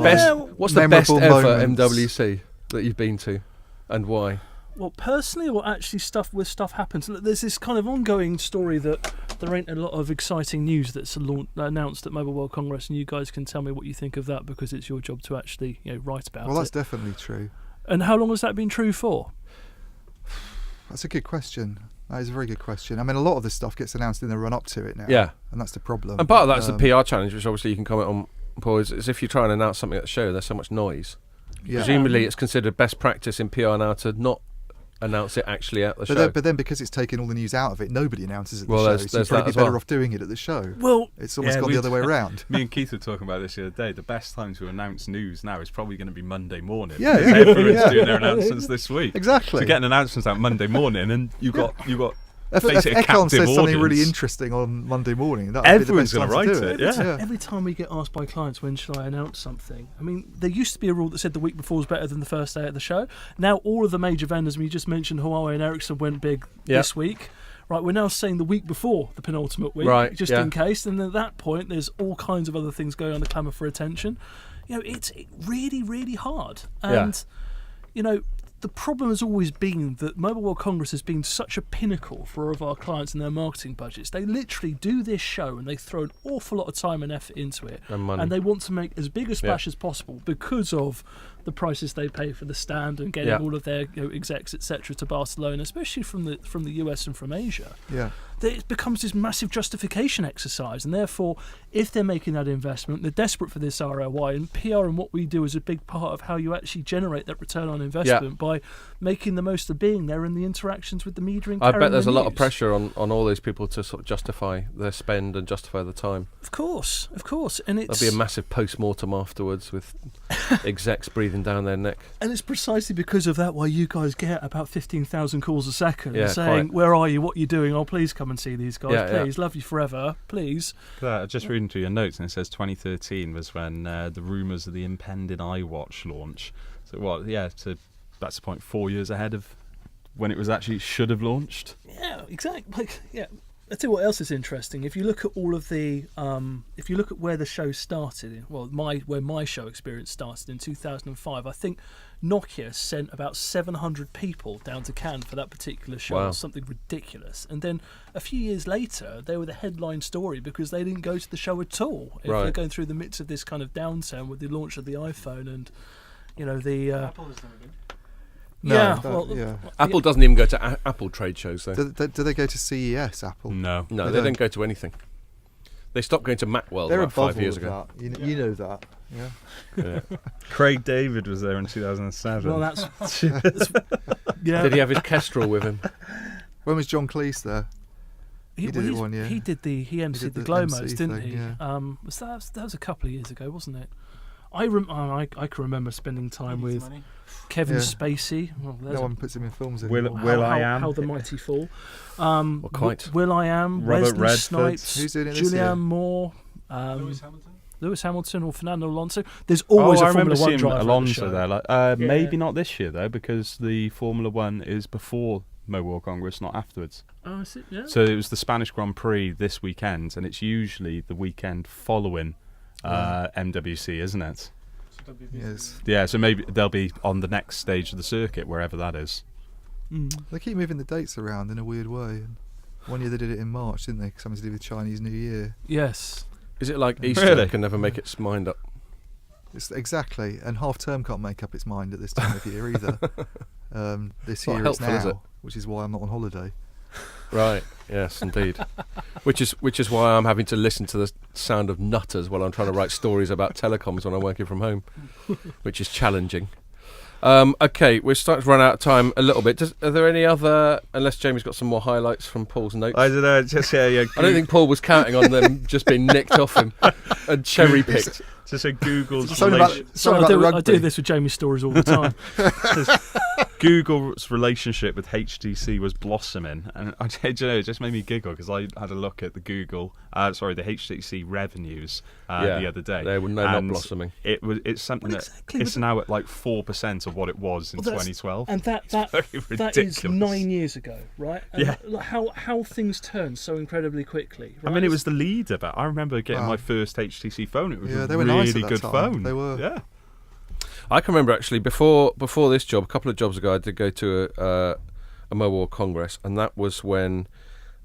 What's the best Memorable ever moments. MWC that you've been to, and why? Well, personally, or actually stuff happens. Look, there's this kind of ongoing story that there ain't a lot of exciting news that's announced at Mobile World Congress, and you guys can tell me what you think of that, because it's your job to actually write about it. Well, that's definitely true. And how long has that been true for? That's a good question. That is a very good question. I mean, a lot of this stuff gets announced in the run-up to it now. Yeah. And that's the problem. And part of that's the PR challenge, which obviously you can comment on, Paul, is if you try and announce something at the show, there's so much noise. Yeah. Presumably it's considered best practice in PR now to not announce it actually at the show. But then because it's taken all the news out of it, nobody announces it at Well, the show. there's So you'd that probably as be better well. off doing it at the show. Well, It's almost gone the other way around. Me and Keith were talking about this the other day. The best time to announce news now is probably going to be Monday morning. Yeah, because yeah. everyone's Yeah. doing their announcements this week. Exactly. So getting announcements out Monday morning, and you got If basically a Econ captive says something really audience. interesting on Monday morning, that Everyone's going gonna to write it, yeah. Every time we get asked by clients, when should I announce something? I mean, there used to be a rule that said the week before was better than the first day at the show. Now all of the major vendors, we just mentioned Huawei and Ericsson went big this week. Right, we're now saying the week before the penultimate week, just in case. And at that point, there's all kinds of other things going on to clamour for attention. It's really, really hard. And, the problem has always been that Mobile World Congress has been such a pinnacle for all of our clients and their marketing budgets. They literally do this show and they throw an awful lot of time and effort into it. And money. And they want to make as big a splash as possible because of the prices they pay for the stand and getting all of their execs, etc., to Barcelona, especially from the US and from Asia. Yeah. It becomes this massive justification exercise, and therefore, if they're making that investment, they're desperate for this ROI, and PR and what we do is a big part of how you actually generate that return on investment by making the most of being there in the interactions with the media and I bet carrying there's the a lot of news. pressure on all those people to sort of justify their spend and justify the time. Of course, and it's There'll be a massive post-mortem afterwards with execs breathing down their neck. And it's precisely because of that why you guys get about 15,000 calls a second saying, quite. "Where are you? What are you doing? Oh, please come and see these guys. Yeah, please, love you forever. Please." I'm just reading through your notes, and it says 2013 was when the rumours of the impending iWatch launch. So what? Yeah, so that's the point. 4 years ahead of when it was actually should have launched. Yeah, exactly. I'll tell you what else is interesting. If you look at all of the, if you look at where the show started, where my show experience started in 2005, I think Nokia sent about 700 people down to Cannes for that particular show. Wow. Something ridiculous. And then a few years later, they were the headline story because they didn't go to the show at all. If they're going through the midst of this kind of downturn with the launch of the iPhone and, the Apple has never been. No, Apple doesn't even go to Apple trade shows, though. Do they go to CES, Apple? No. No, They they don't. don't go to anything. They stopped going to Macworld They're about above 5 years all ago. of that. You know that. Yeah. Yeah. Craig David was there in 2007. well, that's yeah. Did he have his Kestrel with him? When was John Cleese there? He did it one year. He emceed did the the Glomos, MC didn't thing, he? yeah. That was a couple of years ago, wasn't it? I can remember spending time with Money. Kevin Yeah. Spacey. Well, No one puts him in films anymore. How the Mighty Fall. Quite. Will I Am, Robert Wesley Redford. Snipes, Who's doing it this year? Julianne Moore, Lewis Hamilton. or Fernando Alonso. There's always I a remember Formula One seeing driver Alonso at the there. show. Maybe not this year though, because the Formula One is before Mobile Congress, not afterwards. Oh, I see. Yeah. So it was the Spanish Grand Prix this weekend, and it's usually the weekend following MWC, isn't it? Yes. Yeah, so maybe they'll be on the next stage of the circuit, wherever that is. They keep moving the dates around in a weird way. And one year they did it in March, didn't they? Something to do with Chinese New Year. Yes. Is it like Easter Really? can never make its mind up? It's exactly. And half term can't make up its mind at this time of year either. This Not year it's helpful, is now, it? which is why I'm not on holiday. Right. Yes, indeed. which is why I'm having to listen to the sound of nutters while I'm trying to write stories about telecoms when I'm working from home, which is challenging. Okay, we're starting to run out of time a little bit. Are there any other? Unless Jamie's got some more highlights from Paul's notes. I don't know. Just yeah. I don't think Paul was counting on them just being nicked off him and cherry picked. Just so Google's Something about, So about the I rugby. do this with Jamie's stories all the time. Google's relationship with HTC was blossoming, and it just made me giggle because I had a look at the the HTC revenues the other day. They were not and blossoming. It's something Well, that exactly, it's but- now at like 4% of what it was in Well, that's- 2012. And that very that is ridiculous. 9 years ago, right? And Yeah. How things turn so incredibly quickly. I Right? mean, it was the leader, but I remember getting Wow. my first HTC phone. It was Yeah, a they were really nice at that good time. phone. They were. Yeah. I can remember actually before this job, a couple of jobs ago, I did go to a Mobile Congress, and that was when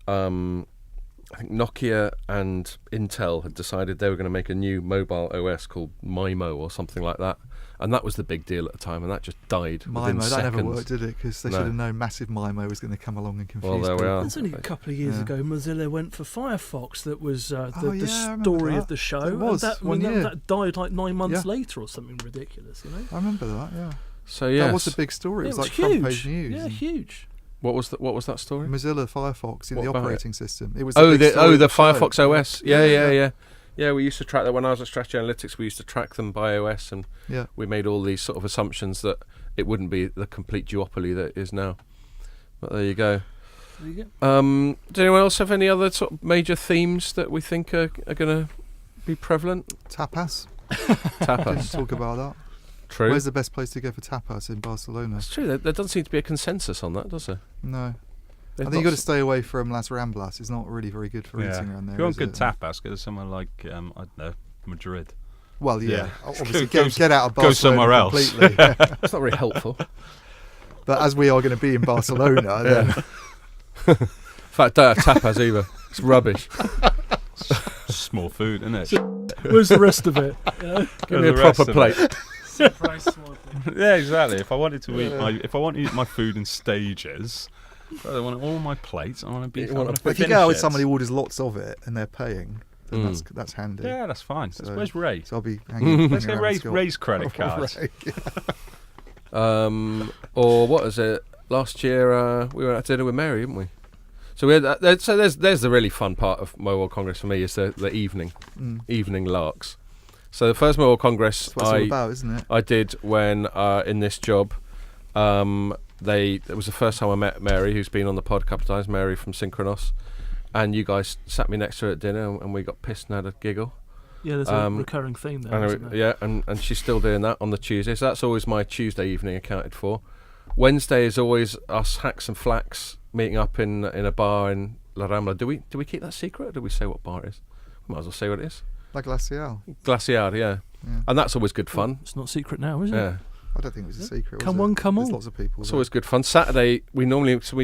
I think Nokia and Intel had decided they were going to make a new mobile OS called MIMO or something like that, and that was the big deal at the time, and that just died within MIMO, that seconds. never worked, did it? Because they No. should have known massive MIMO was going to come along and confuse Well, there we people. are. It's only a couple of years Yeah. ago Mozilla went for Firefox. That was the I remember story that. of the show. It was, and that, one year. that died like 9 months Yeah. later or something ridiculous. You know, I remember that, yeah. So yes, That was a big story. It was like huge. front page news. Yeah, and huge. What was that story? Mozilla Firefox, What the about operating system. It was Oh, big story of the show. Firefox OS. Yeah. Yeah, we used to track that when I was at Strategy Analytics. We used to track them by OS, and Yeah. we made all these sort of assumptions that it wouldn't be the complete duopoly that it is now. But there you go. There you go. Does anyone else have any other sort of major themes that we think are going to be prevalent? Tapas. Didn't Tapas. talk about that. True. Where's the best place to go for tapas in Barcelona? That's true. There doesn't seem to be a consensus on that, does there? No. They've I think you've got to s- stay away from Las Ramblas. It's not really very good for Yeah. eating around there. If you want is good it? tapas, go to somewhere like I don't know, Madrid. Well, yeah. Yeah. Obviously, Go get out of Barcelona go somewhere else. completely. That's not very helpful. But as we are going to be in Barcelona, then In fact, don't have tapas either. It's rubbish. Small food, isn't it? Where's the rest of it? Yeah. Give me a The rest proper of plate. it. Surprise small thing. Yeah, exactly. If I wanted to eat my food in stages, I want all my plates. I want to be. You want to if you go out with somebody who orders lots of it and they're paying, then that's handy. Yeah, that's fine. So- Where's Ray? So I'll be hanging. Let's hanging get around Scott. Ray's credit card. Right. Or what is it? Last year we went out to dinner with Mary, didn't we? So we had there's the really fun part of Mobile Congress for me is the evening larks. So the first Mobile Congress That's what it's all about, isn't it? I did when in this job. It was the first time I met Mary, who's been on the pod a couple of times. Mary from Synchronos, and you guys sat me next to her at dinner, and we got pissed and had a giggle. Yeah, there's a recurring theme there. Isn't there? Yeah, and she's still doing that on the Tuesday. So that's always my Tuesday evening accounted for. Wednesday is always us hacks and flacks meeting up in a bar in La Rambla. Do we keep that secret, or do we say what bar it is? We might as well say what it is. La Glacial. Glaciar, yeah. And that's always good fun. It's not secret now, is it? Yeah. I don't think it was a secret. Come was on, it? come There's on. lots of people. It's there. always good fun. Saturday, we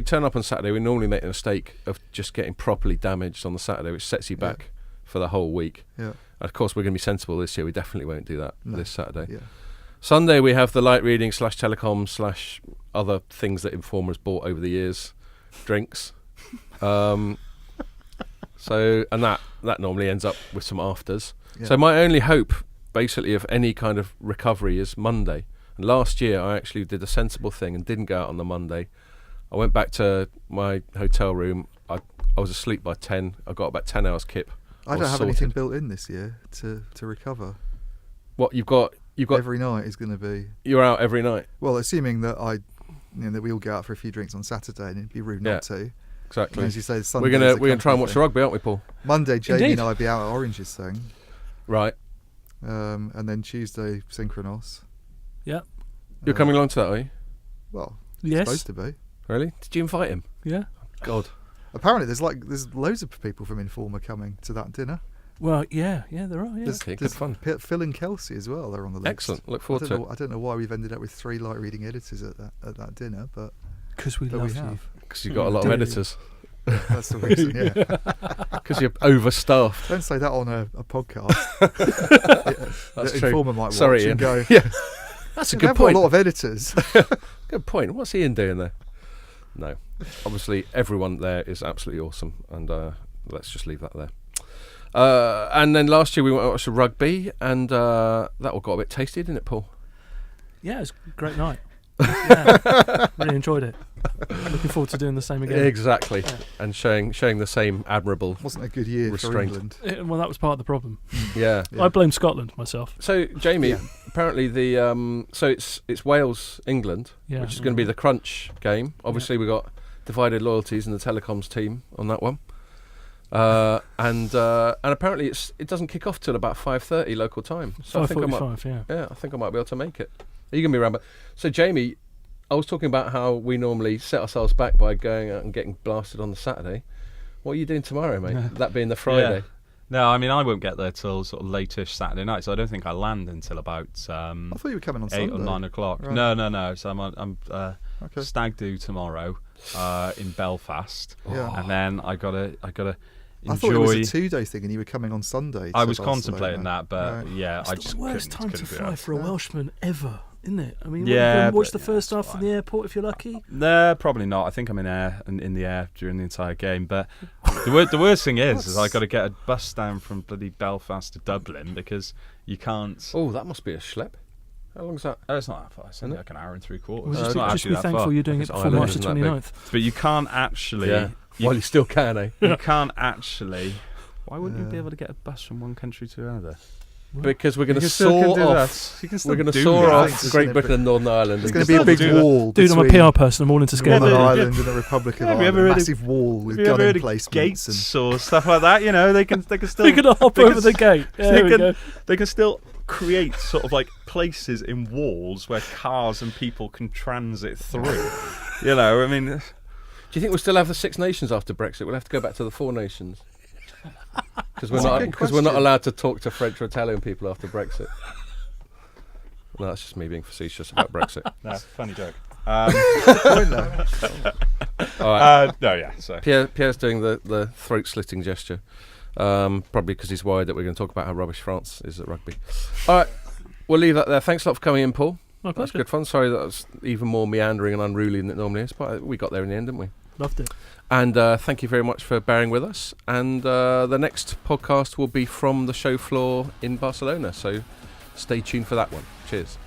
turn up on Saturday. We normally make the mistake of just getting properly damaged on the Saturday, which sets you back for the whole week. Yeah. Of course, we're going to be sensible this year. We definitely won't do that this Saturday. Yeah. Sunday, we have the light reading / telecoms / other things that Informer's bought over the years, drinks. And that normally ends up with some afters. Yeah. So my only hope, basically, of any kind of recovery is Monday. And last year, I actually did a sensible thing and didn't go out on the Monday. I went back to my hotel room. I was asleep by 10. I got about 10 hours kip. I don't have anything built in this year to recover. What you've got every night is going to be. You're out every night. Well, assuming that that we all go out for a few drinks on Saturday, and it'd be rude not to. Exactly. And as you say, we're gonna try and watch the rugby, aren't we, Paul? Monday, Jamie Indeed. and I'll be out at Orange's thing. Right. And then Tuesday, Synchronos. Yeah. You're coming along to that, are you? Well, Yes. supposed to be. Really? Did you invite him? Yeah. God. Apparently, there's loads of people from Informer coming to that dinner. Well, yeah, there are. Yeah. Okay, good fun. Phil and Kelsey as well. They're on the list. Excellent. Look forward to it. I don't know why we've ended up with 3 light reading editors at that dinner, but Because we but love we you. have. Because you've got a lot of Do. editors. That's the reason. Yeah. Because you're overstaffed. Don't say that on a podcast. That's the true. Informer might Sorry, watch Ian. and go. Yeah. That's a "They've good got point. a lot of editors. Good point. What's Ian doing there? No. Obviously, everyone there is absolutely awesome, and let's just leave that there. And then last year we went to watch the rugby, and that all got a bit tasty, didn't it, Paul? Yeah, it was a great night. Yeah, really enjoyed it. Looking forward to doing the same again. Exactly. Yeah. And showing the same admirable. Wasn't a good year Restraint. for England. Well, that was part of the problem. Yeah. Yeah. I blame Scotland myself. So Jamie, apparently so it's Wales England, Yeah. which is going to be the crunch game. Obviously, we got divided loyalties in the Telecoms team on that one. And apparently it doesn't kick off till about 5:30 local time. So I think I might, 5:45. Yeah. I think I might be able to make it. Are you going to be around? So Jamie, I was talking about how we normally set ourselves back by going out and getting blasted on the Saturday. What are you doing tomorrow, mate? That being the Friday. Yeah. No, I mean I won't get there till sort of late-ish Saturday night, so I don't think I land until about I thought you were coming on 8 Sunday. or 9 o'clock. Right. No. So I'm Okay. stag do tomorrow in Belfast, Yeah. and then I gotta enjoy. I thought it was a 2-day thing, and you were coming on Sunday. I to was Barcelona. contemplating that, but Right. yeah, I It's just the worst time couldn't to do fly it. for a Welshman ever, isn't it? I mean, Yeah, you can watch but the first yeah, half it's from the fine. airport if you're lucky. No, probably not. I think I'm in the air during the entire game. But the worst thing is I got to get a bus down from bloody Belfast to Dublin because you can't. Oh, that must be a schlep. How long's that? Oh, it's not that far. It's only like an hour and 3/4. Well, It's just not just actually be that thankful far. you're doing it It's before Ireland, March the isn't that big? 29th. But you can't actually. Yeah. You, While you still can, eh? you can't actually. Why wouldn't you be able to get a bus from one country to another? Because we're going to You still can soar do off. that. You can still We're going to do soar that. off It's Great gonna Britain and Northern Ireland. There's and going to be a big do that. wall Dude, I'm a between PR person. I'm all into scale. Northern Yeah, Ireland and the Republic of Have you Ireland. ever A heard of- massive wall with Have you ever gun heard of emplacements. gates or stuff like that? You know, they can still. You're going to hop they over can the s- gate. they There we can- go. They can still create sort of like places in walls where cars and people can transit through. You know, I mean, Do you think we'll still have the 6 nations after Brexit? We'll have to go back to the 4 nations. Because we're That's a not good because we're not question. allowed to talk to French or Italian people after Brexit. No, that's just me being facetious about Brexit. no, funny joke. Point there. All right. No, yeah. So Pierre's doing the throat slitting gesture, probably because he's worried that we're going to talk about how rubbish France is at rugby. All right, we'll leave that there. Thanks a lot for coming in, Paul. My That's pleasure. good fun. Sorry that was even more meandering and unruly than it normally is, but we got there in the end, didn't we? Loved it. And thank you very much for bearing with us. And the next podcast will be from the show floor in Barcelona, so stay tuned for that one. Cheers.